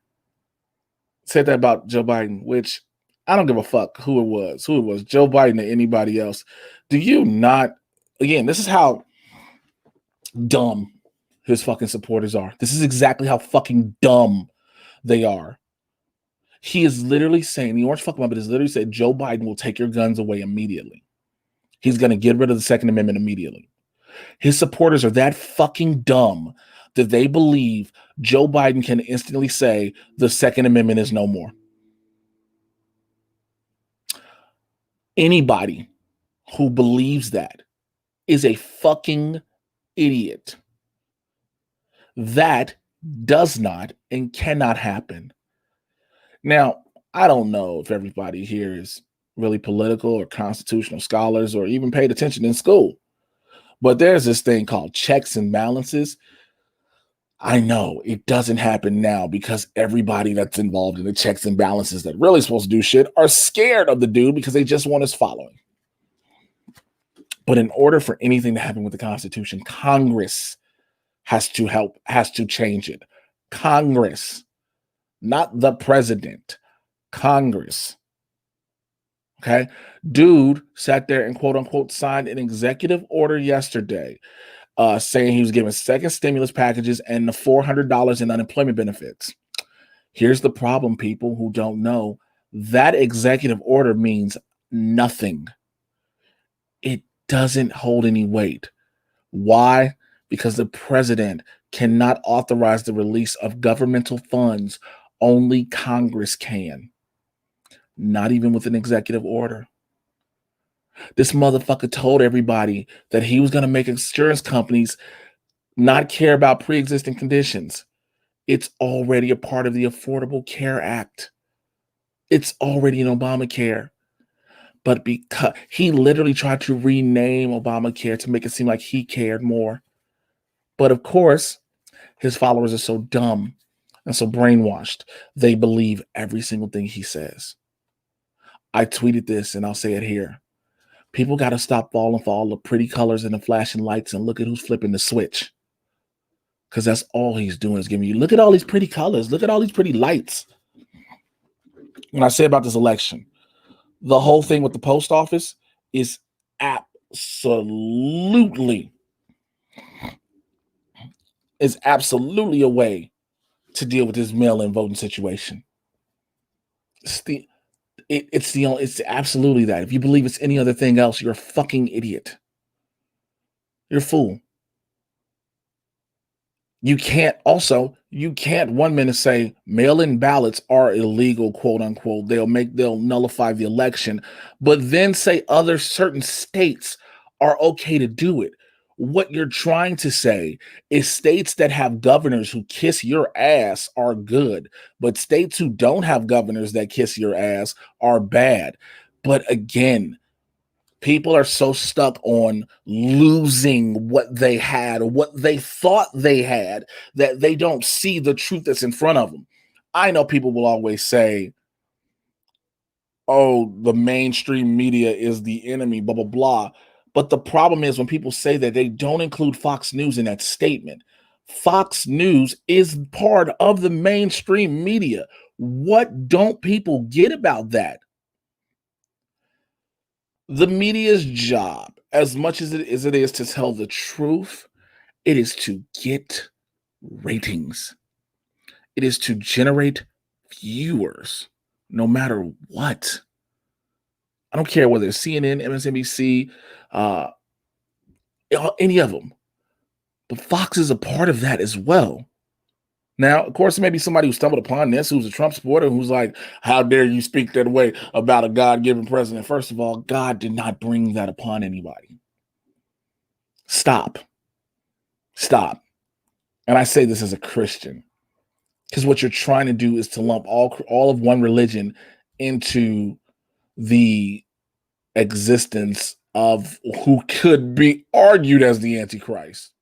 Speaker 1: Said that about Joe Biden, which I don't give a fuck who it was, Joe Biden or anybody else. Do you not? Again, this is how dumb his fucking supporters are. This is exactly how fucking dumb they are. He is literally saying, the Orange Fuck Muppet is literally saying Joe Biden will take your guns away immediately. He's going to get rid of the Second Amendment immediately. His supporters are that fucking dumb that they believe Joe Biden can instantly say the Second Amendment is no more. Anybody who believes that is a fucking idiot. That does not and cannot happen. Now, I don't know if everybody here is really political or constitutional scholars or even paid attention in school, but there's this thing called checks and balances. I know it doesn't happen now because everybody that's involved in the checks and balances that really supposed to do shit are scared of the dude because they just want his following. But in order for anything to happen with the Constitution, Congress has to change it. Congress, not the president, Congress. Okay. Dude sat there and quote unquote signed an executive order yesterday saying he was giving second stimulus packages and the $400 in unemployment benefits. Here's the problem, people who don't know. That executive order means nothing. It doesn't hold any weight. Why? Because the president cannot authorize the release of governmental funds. Only Congress can. Not even with an executive order. This motherfucker told everybody that he was going to make insurance companies not care about pre-existing conditions. It's already a part of the Affordable Care Act. It's already in Obamacare. But because he literally tried to rename Obamacare to make it seem like he cared more. But of course, his followers are so dumb and so brainwashed, they believe every single thing he says. I tweeted this and I'll say it here. People got to stop falling for all the pretty colors and the flashing lights and look at who's flipping the switch. Because that's all he's doing is giving you, look at all these pretty colors. Look at all these pretty lights. When I say about this election, the whole thing with the post office is absolutely a way to deal with this mail-in voting situation. It's absolutely that. If you believe it's any other thing else, you're a fucking idiot. You're a fool. You can't 1 minute say mail-in ballots are illegal, quote unquote. They'll nullify the election, but then say other certain states are okay to do it. What you're trying to say is states that have governors who kiss your ass are good, but states who don't have governors that kiss your ass are bad. But again, people are so stuck on losing what they had or what they thought they had that they don't see the truth that's in front of them. I know people will always say, oh, the mainstream media is the enemy, blah, blah, blah. But the problem is when people say that, they don't include Fox News in that statement. Fox News is part of the mainstream media. What don't people get about that? The media's job, as much as it is to tell the truth, it is to get ratings. It is to generate viewers, no matter what. I don't care whether it's CNN, MSNBC, any of them. But Fox is a part of that as well. Now, of course, maybe somebody who stumbled upon this, who's a Trump supporter, who's like, how dare you speak that way about a God-given president? First of all, God did not bring that upon anybody. Stop. And I say this as a Christian, because what you're trying to do is to lump all of one religion into the existence of who could be argued as the Antichrist.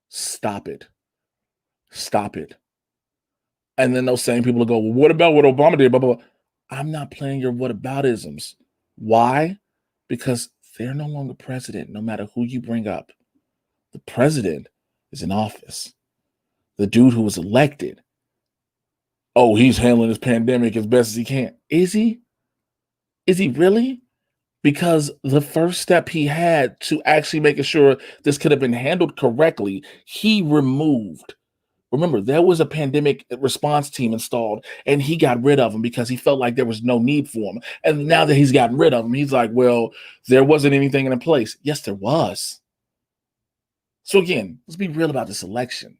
Speaker 1: Stop it. And then those same people will go, well, what about what Obama did? Blah, blah, blah. I'm not playing your whataboutisms. Why? Because they're no longer president, no matter who you bring up. The president is in office. The dude who was elected, oh, he's handling this pandemic as best as he can. Is he? Is he really? Because the first step he had to actually making sure this could have been handled correctly, he removed. Remember, there was a pandemic response team installed, and he got rid of them because he felt like there was no need for them. And now that he's gotten rid of them, he's like, well, there wasn't anything in place. Yes, there was. So again, let's be real about this election.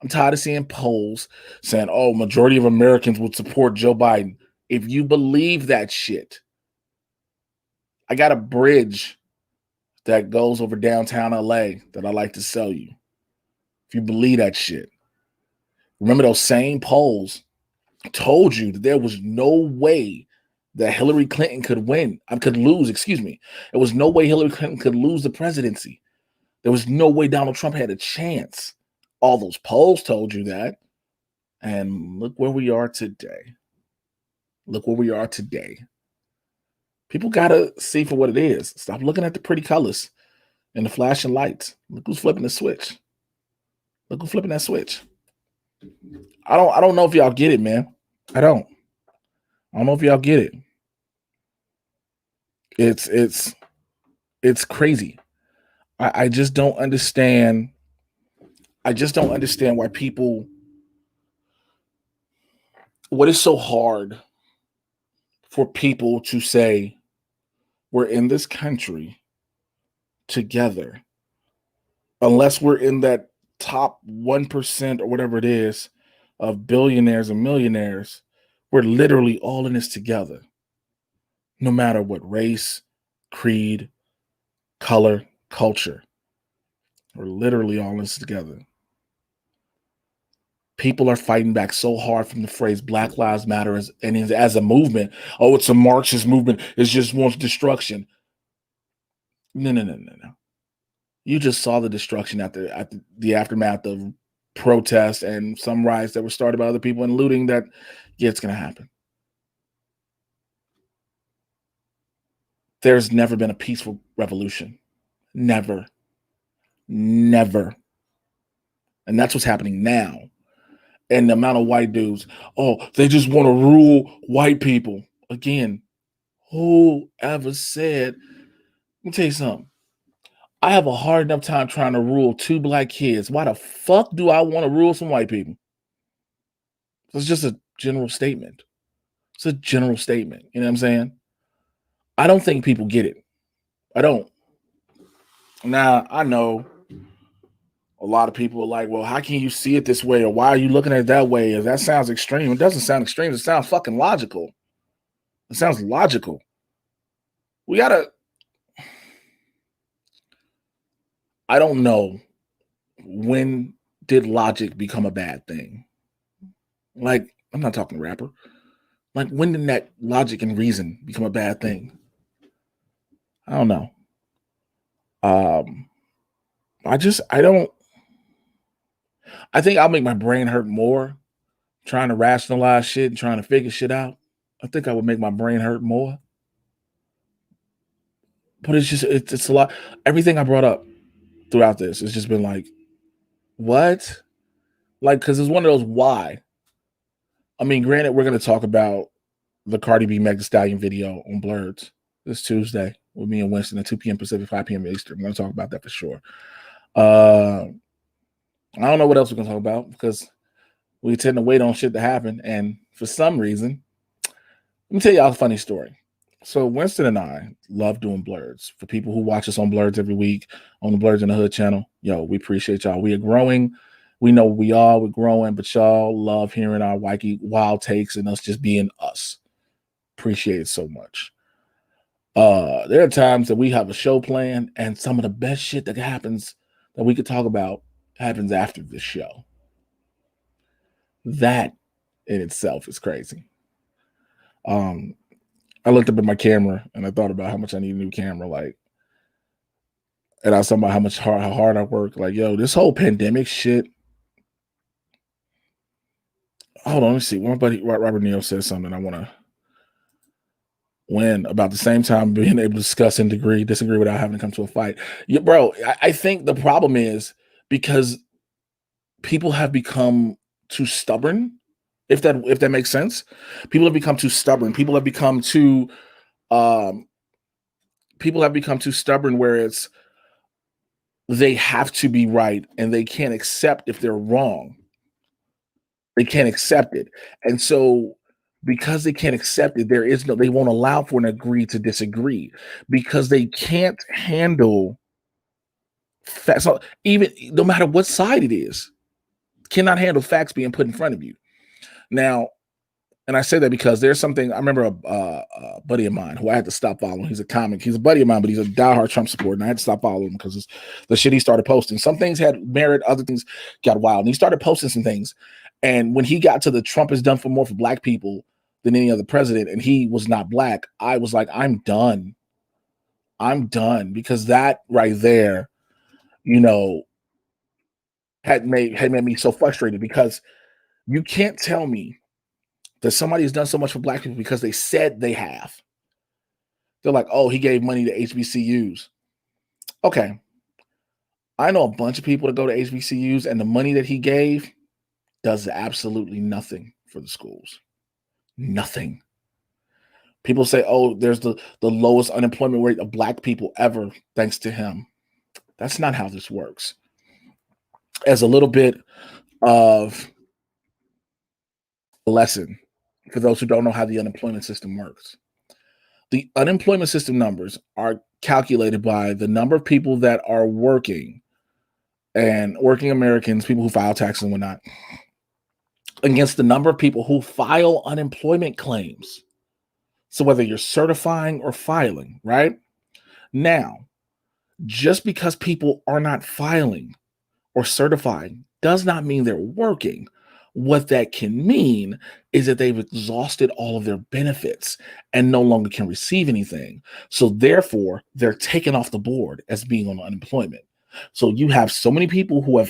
Speaker 1: I'm tired of seeing polls saying, oh, majority of Americans would support Joe Biden. If you believe that shit, I got a bridge that goes over downtown LA that I like to sell you. If you believe that shit. Remember those same polls told you that there was no way that Hillary Clinton could win. Could lose, excuse me. There was no way Hillary Clinton could lose the presidency. There was no way Donald Trump had a chance. All those polls told you that. And look where we are today. Look where we are today. People got to see for what it is. Stop looking at the pretty colors and the flashing lights. Look who's flipping the switch. Look who's flipping that switch. I don't know if y'all get it, man. I don't know if y'all get it. It's crazy. I just don't understand. I just don't understand why people. What is so hard for people to say we're in this country together, unless we're in that top 1% or whatever it is of billionaires and millionaires, we're literally all in this together. No matter what race, creed, color, culture. We're literally all in this together. People are fighting back so hard from the phrase Black Lives Matter as a movement. Oh, it's a Marxist movement. It just wants destruction. No. You just saw the destruction at the aftermath of protests and some riots that were started by other people and looting that, yeah, it's going to happen. There's never been a peaceful revolution. Never. And that's what's happening now. And the amount of white dudes, oh, they just want to rule white people. Again, who ever said, let me tell you something. I have a hard enough time trying to rule 2 black kids. Why the fuck do I want to rule some white people? It's just a general statement. It's a general statement. You know what I'm saying? I don't think people get it. I don't. Now, I know a lot of people are like, well, how can you see it this way? Or why are you looking at it that way? Or that sounds extreme. It doesn't sound extreme. It sounds fucking logical. It sounds logical. We gotta. I don't know, when did logic become a bad thing? Like, I'm not talking rapper. Like, when did that logic and reason become a bad thing? I don't know. I don't. I think I'll make my brain hurt more trying to rationalize shit and trying to figure shit out. I think I would make my brain hurt more. But it's a lot. Everything I brought up throughout this has just been like, what? Like, because it's one of those why. I mean, granted, we're going to talk about the Cardi B Meg Thee Stallion video on Blurds this Tuesday with me and Winston at 2 p.m. Pacific, 5 p.m. Eastern. I'm going to talk about that for sure. I don't know what else we're going to talk about because we tend to wait on shit to happen. And for some reason, let me tell y'all a funny story. So Winston and I love doing Blurds. For people who watch us on Blurds every week on the Blurds in the Hood channel, yo, we appreciate y'all. We are growing. We know we are. We're growing, but y'all love hearing our wacky, wild takes and us just being us. Appreciate it so much. There are times that we have a show planned and some of the best shit that happens that we could talk about happens after the show. That in itself is crazy. I looked up at my camera and I thought about how much I need a new camera. Like, and I was talking about how hard I work. Like, yo, this whole pandemic shit. Hold on, let me see. My buddy Robert Neal said something I want to win about the same time being able to discuss and disagree without having to come to a fight. Yeah, bro, I think the problem is because people have become too stubborn. If that makes sense, people have become too stubborn. People have become too stubborn where it's they have to be right and they can't accept if they're wrong. They can't accept it. And so because they can't accept it, they won't allow for an agree to disagree because they can't handle facts. So even no matter what side it is, cannot handle facts being put in front of you. Now, and I say that because there's something I remember a buddy of mine who I had to stop following. He's a comic. He's a buddy of mine, but he's a diehard Trump supporter, and I had to stop following him because the shit he started posting. Some things had merit, other things got wild. And he started posting some things. And when he got to the Trump has done for more for black people than any other president, and he was not black, I was like, I'm done. I'm done, because that right there, you know, had made me so frustrated, because you can't tell me that somebody has done so much for black people because they said they have. They're like, oh, he gave money to HBCUs. Okay. I know a bunch of people that go to HBCUs, and the money that he gave does absolutely nothing for the schools. Nothing. People say, oh, there's the lowest unemployment rate of black people ever, thanks to him. That's not how this works. As a little bit of a lesson for those who don't know how the unemployment system works. The unemployment system numbers are calculated by the number of people that are working, and working Americans, people who file taxes and whatnot, against the number of people who file unemployment claims. So whether you're certifying or filing, right? Now, just because people are not filing or certifying does not mean they're working. What that can mean is that they've exhausted all of their benefits and no longer can receive anything. So therefore, they're taken off the board as being on unemployment. So you have so many people who have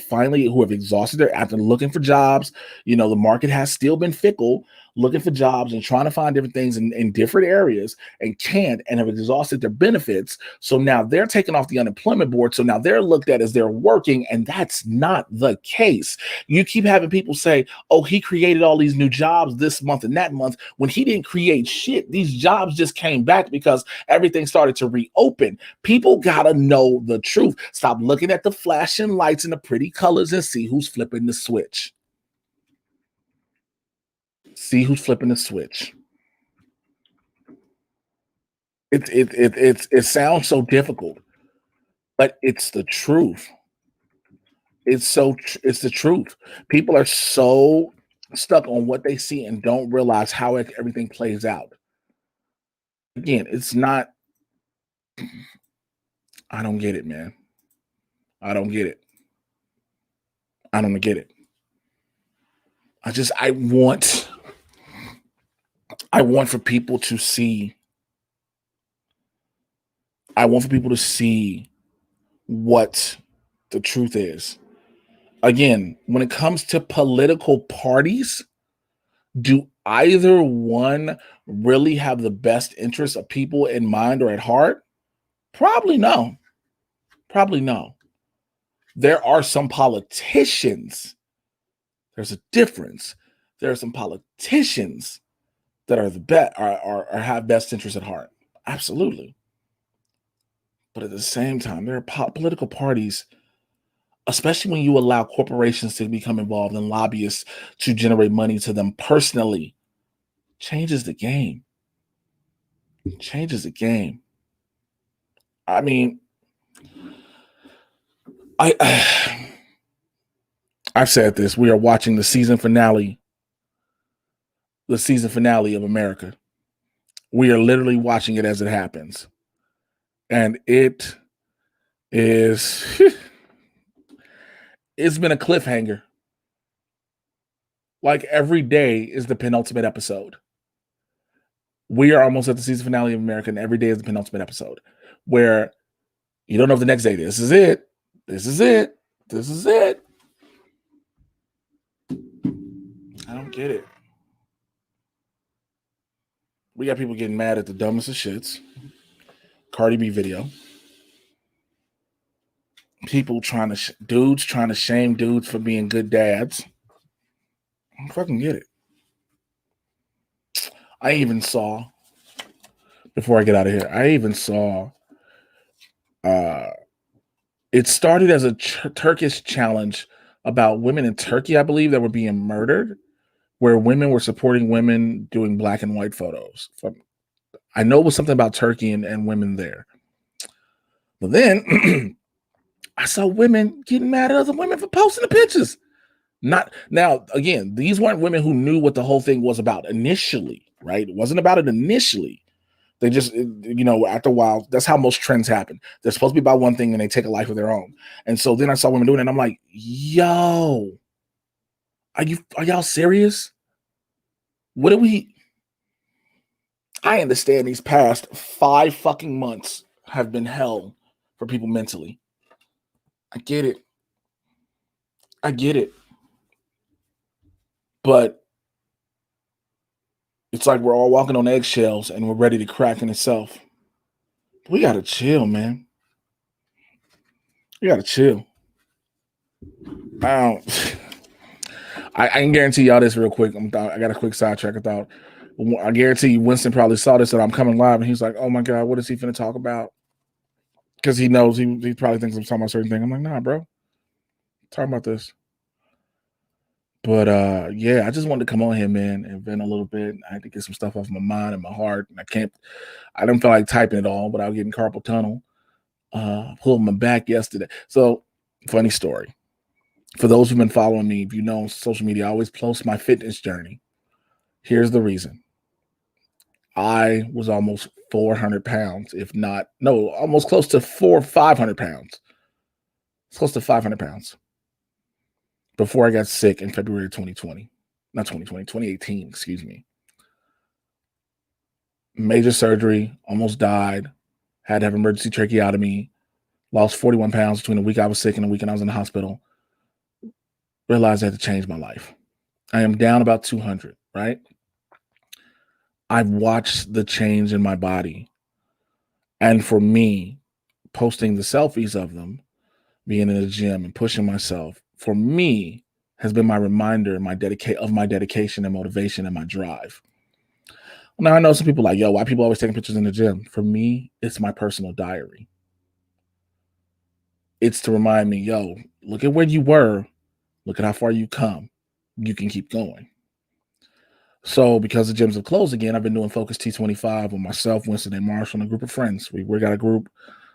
Speaker 1: exhausted their, after looking for jobs. The market has still been fickle, looking for jobs and trying to find different things in different areas, and can't, and have exhausted their benefits. So now they're taken off the unemployment board. So now they're looked at as they're working, and that's not the case. You keep having people say, oh, he created all these new jobs this month and that month, when he didn't create shit. These jobs just came back because everything started to reopen. People gotta know the truth. Stop looking at the flashing lights and the pretty colors and see who's flipping the switch. See who's flipping the switch. It sounds so difficult, but it's the truth. It's the truth. People are so stuck on what they see and don't realize how everything plays out. Again, it's not. I don't get it, man. I don't get it. I don't get it. I want for people to see. I want for people to see what the truth is. Again, when it comes to political parties, do either one really have the best interests of people in mind or at heart? Probably no. Probably no. There are some politicians. There's a difference. There are some politicians that are the best, are have best interests at heart. Absolutely. But at the same time, there are political parties, especially when you allow corporations to become involved and lobbyists to generate money to them personally, changes the game. Changes the game. I mean, I've said this. We are watching the season finale of America. We are literally watching it as it happens. And it is it's been a cliffhanger. Like every day is the penultimate episode. We are almost at the season finale of America, and every day is the penultimate episode, where you don't know if the next day, this is it. This is it. This is it. I don't get it. We got people getting mad at the dumbest of shits. Cardi B video. People dudes trying to shame dudes for being good dads. I don't fucking get it. I even saw, before I get out of here, it started as a Turkish challenge about women in Turkey, I believe, that were being murdered, where women were supporting women doing black and white photos. I know it was something about Turkey and women there. But then I saw women getting mad at other women for posting the pictures. Not now, again, these weren't women who knew what the whole thing was about initially, right? It wasn't about it initially. They just, after a while, that's how most trends happen. They're supposed to be about one thing and they take a life of their own. And so then I saw women doing it and I'm like, yo, are y'all serious? What do we? I understand these past 5 fucking months have been hell for people mentally. I get it. But it's like we're all walking on eggshells and we're ready to crack in itself. We gotta chill, man. We gotta chill. I can guarantee y'all this real quick. I got a quick sidetrack. I guarantee you Winston probably saw this that I'm coming live and he's like, oh my God, what is he finna talk about? Because he knows he probably thinks I'm talking about a certain thing. I'm like, nah, bro. Talking about this. But yeah, I just wanted to come on here, man, and vent a little bit. I had to get some stuff off my mind and my heart. And I don't feel like typing it all, but I was getting carpal tunnel. Pulled my back yesterday. So, funny story. For those who've been following me, if you know social media, I always post my fitness journey. Here's the reason. I was almost 400 pounds, almost close to 500 pounds. It's close to 500 pounds before I got sick in February 2020. Not 2020, 2018, excuse me. Major surgery, almost died, had to have emergency tracheotomy, lost 41 pounds between the week I was sick and the weekend I was in the hospital. Realized I had to change my life. I am down about 200, right? I've watched the change in my body. And for me, posting the selfies of them, being in the gym and pushing myself, for me, has been my reminder, my dedication and motivation and my drive. Now, I know some people like, yo, why people always taking pictures in the gym? For me, it's my personal diary. It's to remind me, yo, look at where you were. Look at how far you come. You can keep going. So because the gyms have closed again, I've been doing Focus T25 with myself, Winston, and Marshall, and a group of friends. We got a group.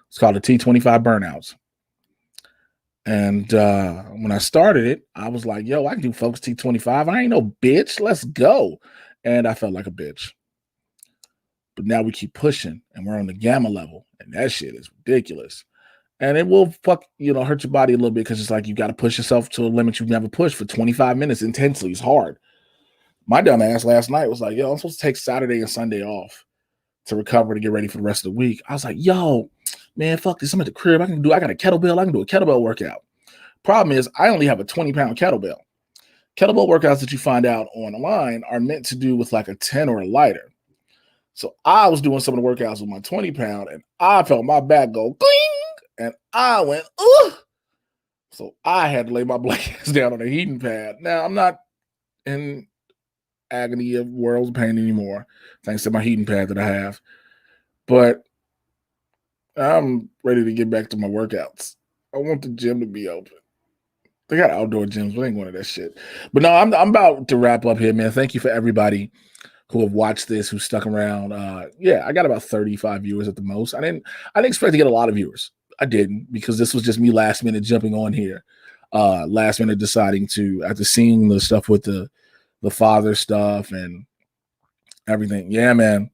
Speaker 1: It's called the T25 Burnouts. And when I started it, I was like, yo, I can do Focus T25. I ain't no bitch. Let's go. And I felt like a bitch. But now we keep pushing and we're on the gamma level. And that shit is ridiculous. And it will hurt your body a little bit because it's like you got to push yourself to a limit you've never pushed for 25 minutes intensely. It's hard. My dumb ass last night was like, yo, I'm supposed to take Saturday and Sunday off to recover to get ready for the rest of the week. I was like, yo, man, fuck this. I'm at the crib. I got a kettlebell. I can do a kettlebell workout. Problem is, I only have a 20-pound kettlebell. Kettlebell workouts that you find out online are meant to do with like a 10 or a lighter. So I was doing some of the workouts with my 20-pound and I felt my back go cling and I went, ugh. So I had to lay my blankets down on a heating pad. Now I'm not in agony of world's pain anymore, thanks to my heating pad that I have. But I'm ready to get back to my workouts. I want the gym to be open. They got outdoor gyms, but I ain't going to that shit. But no, I'm about to wrap up here, man. Thank you for everybody who have watched this, who stuck around. Yeah, I got about 35 viewers at the most. I didn't expect to get a lot of viewers. I didn't, because this was just me last minute jumping on here. Last minute deciding to, after seeing the stuff with the father stuff and everything. Yeah, man.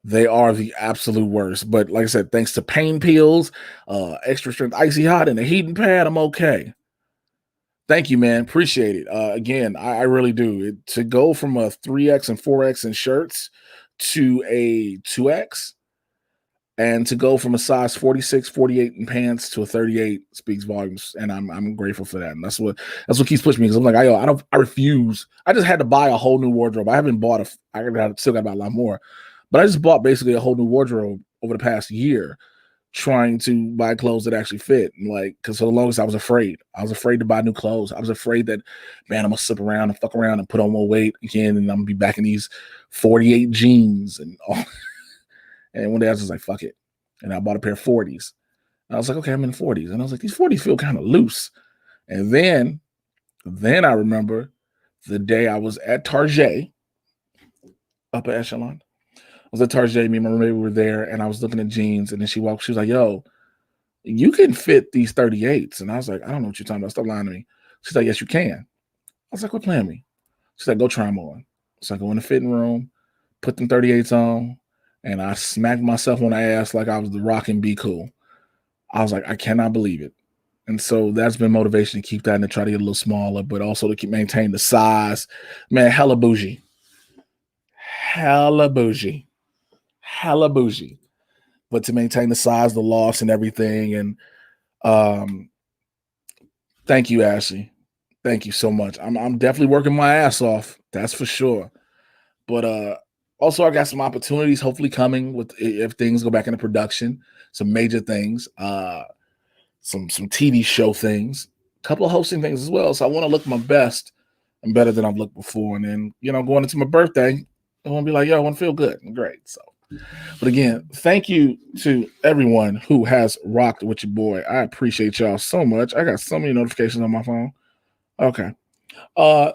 Speaker 1: They are the absolute worst. But like I said, thanks to pain pills, extra strength icy hot, and a heating pad, I'm okay. Thank you, man. Appreciate it. Again, I really do. To go from a 3X and 4X in shirts to a 2X, and to go from a size 46, 48 in pants to a 38 speaks volumes. And I'm grateful for that. And that's what keeps pushing me, because I'm like, I refuse. I just had to buy a whole new wardrobe. I haven't bought still got about a lot more. But I just bought basically a whole new wardrobe over the past year, trying to buy clothes that actually fit. And because for the longest I was afraid. I was afraid to buy new clothes. I was afraid that, man, I'm gonna slip around and fuck around and put on more weight again, and I'm gonna be back in these 48 jeans and all. And one day I was just like, fuck it. And I bought a pair of 40s. And I was like, okay, I'm in 40s. And I was like, these 40s feel kind of loose. And then I remember the day I was at Target, upper echelon. I was at Target, me and my roommate were there, and I was looking at jeans, and then she was like, yo, you can fit these 38s. And I was like, I don't know what you're talking about. Stop lying to me. She's like, yes, you can. I was like, quit playing me. She's like, go try them on. So I go in the fitting room, put them 38s on, and I smacked myself on the ass like I was the Rock and Be Cool. I was like, I cannot believe it. And so that's been motivation to keep that and to try to get a little smaller, but also to keep maintain the size. Man, hella bougie. Hella bougie. Hella bougie. But to maintain the size, the loss, and everything. And thank you, Ashley. Thank you so much. I'm definitely working my ass off. That's for sure. But also I got some opportunities hopefully coming with if things go back into production, some major things, some TV show things, a couple of hosting things as well. So I want to look my best and better than I've looked before. And then, going into my birthday, I want to be like, yo, I want to feel good and great. So, but again, thank you to everyone who has rocked with your boy. I appreciate y'all so much. I got so many notifications on my phone. Okay.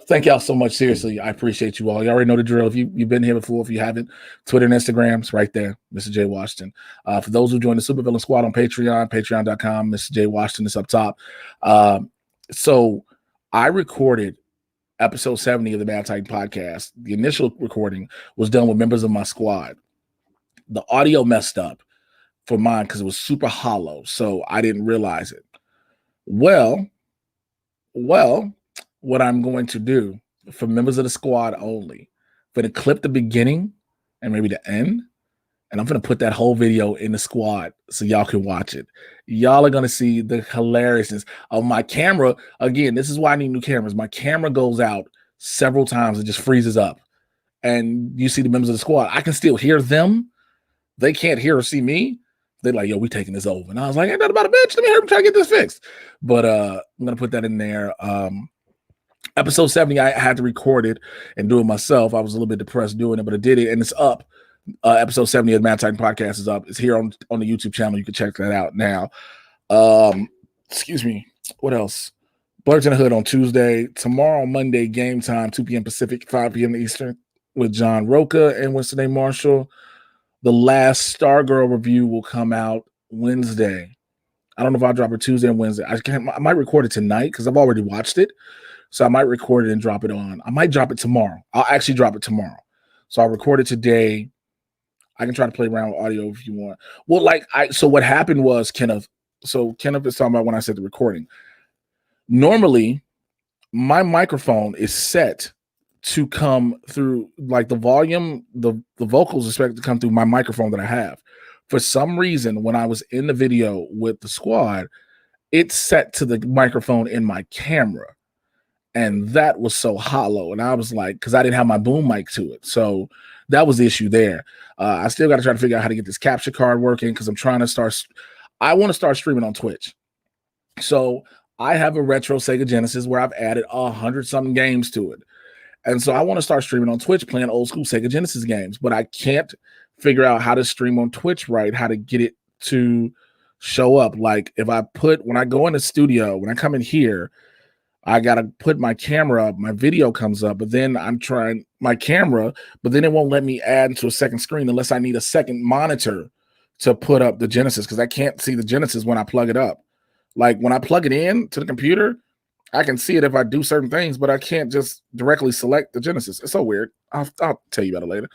Speaker 1: Thank y'all so much. Seriously, I appreciate you all. You already know the drill. If you've been here before, if you haven't, Twitter and Instagram, it's right there, Mr. J. Washington. For those who join the Supervillain Squad on Patreon, patreon.com, Mr. J. Washington is up top. So I recorded episode 70 of the Mad Titan podcast. The initial recording was done with members of my squad. The audio messed up for mine because it was super hollow, so I didn't realize it. Well, what I'm going to do for members of the squad only, I'm going to clip the beginning and maybe the end, and I'm going to put that whole video in the squad so y'all can watch it. Y'all are going to see the hilariousness of my camera. Again, this is why I need new cameras. My camera goes out several times. It just freezes up. And you see the members of the squad. I can still hear them. They can't hear or see me. They're like, yo, we taking this over. And I was like, ain't that about a bitch? Let me hear them try to get this fixed. But I'm going to put that in there. Episode 70, I had to record it and do it myself. I was a little bit depressed doing it, but I did it, and it's up. Episode 70 of the Mad Titan podcast is up. It's here on the YouTube channel. You can check that out now. Excuse me. What else? Blurs in the Hood on Tuesday. Tomorrow, Monday, game time, 2 p.m. Pacific, 5 p.m. Eastern, with John Roca and what's the name, Marshall. The last Stargirl review will come out Wednesday. I don't know if I'll drop it Tuesday or Wednesday. I might record it tonight because I've already watched it. So I might record it and drop it on. I might drop it tomorrow. I'll actually drop it tomorrow. So I'll record it today. I can try to play around with audio if you want. Well, so what happened was Kenneth. So Kenneth is talking about when I said the recording. Normally, my microphone is set to come through, like the volume, the vocals expected to come through my microphone that I have. For some reason, when I was in the video with the squad, it's set to the microphone in my camera. And that was so hollow. And I was like, because I didn't have my boom mic to it. So that was the issue there. I still got to try to figure out how to get this capture card working because I'm trying to start. I want to start streaming on Twitch. So I have a retro Sega Genesis where I've added 100-something games to it. And so I want to start streaming on Twitch playing old school Sega Genesis games. But I can't figure out how to stream on Twitch right, how to get it to show up. Like when I go in the studio, when I come in here, I got to put my camera up, my video comes up, but then I'm trying my camera, but then it won't let me add into a second screen unless I need a second monitor to put up the Genesis because I can't see the Genesis when I plug it up. Like when I plug it in to the computer, I can see it if I do certain things, but I can't just directly select the Genesis. It's so weird. I'll tell you about it later.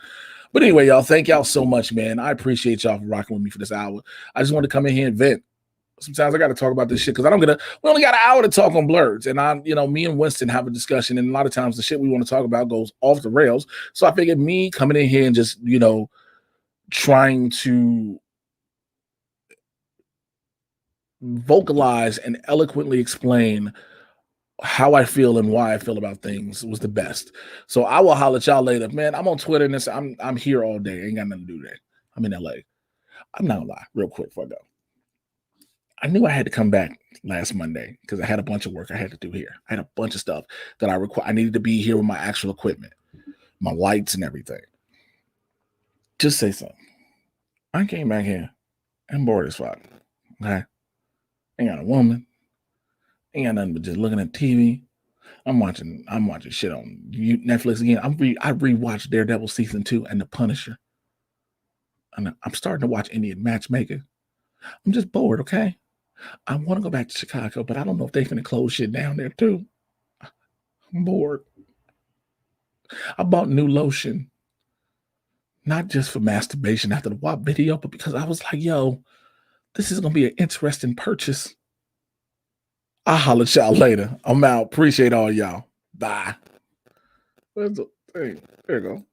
Speaker 1: But anyway, y'all, thank y'all so much, man. I appreciate y'all for rocking with me for this hour. I just wanted to come in here and vent. Sometimes I got to talk about this shit because we only got an hour to talk on Blurs. And me and Winston have a discussion. And a lot of times the shit we want to talk about goes off the rails. So I figured me coming in here and just, trying to vocalize and eloquently explain how I feel and why I feel about things was the best. So I will holler at y'all later. Man, I'm on Twitter and I'm here all day. Ain't got nothing to do today. I'm in LA. I'm not gonna lie, real quick before I go. I knew I had to come back last Monday because I had a bunch of work I had to do here. I had a bunch of stuff that I needed to be here with my actual equipment, my lights and everything. Just say something. I came back here. I'm bored as fuck. Okay. Ain't got a woman. Ain't got nothing but just looking at TV. I'm watching shit on Netflix again. I rewatched Daredevil season 2 and The Punisher. And I'm starting to watch Indian Matchmaker. I'm just bored, okay? I want to go back to Chicago, but I don't know if they're going to close shit down there too. I'm bored. I bought new lotion, not just for masturbation after the WAP video, but because I was like, yo, this is going to be an interesting purchase. I'll holler at y'all later. I'm out. Appreciate all y'all. Bye. Where's the thing? There you go.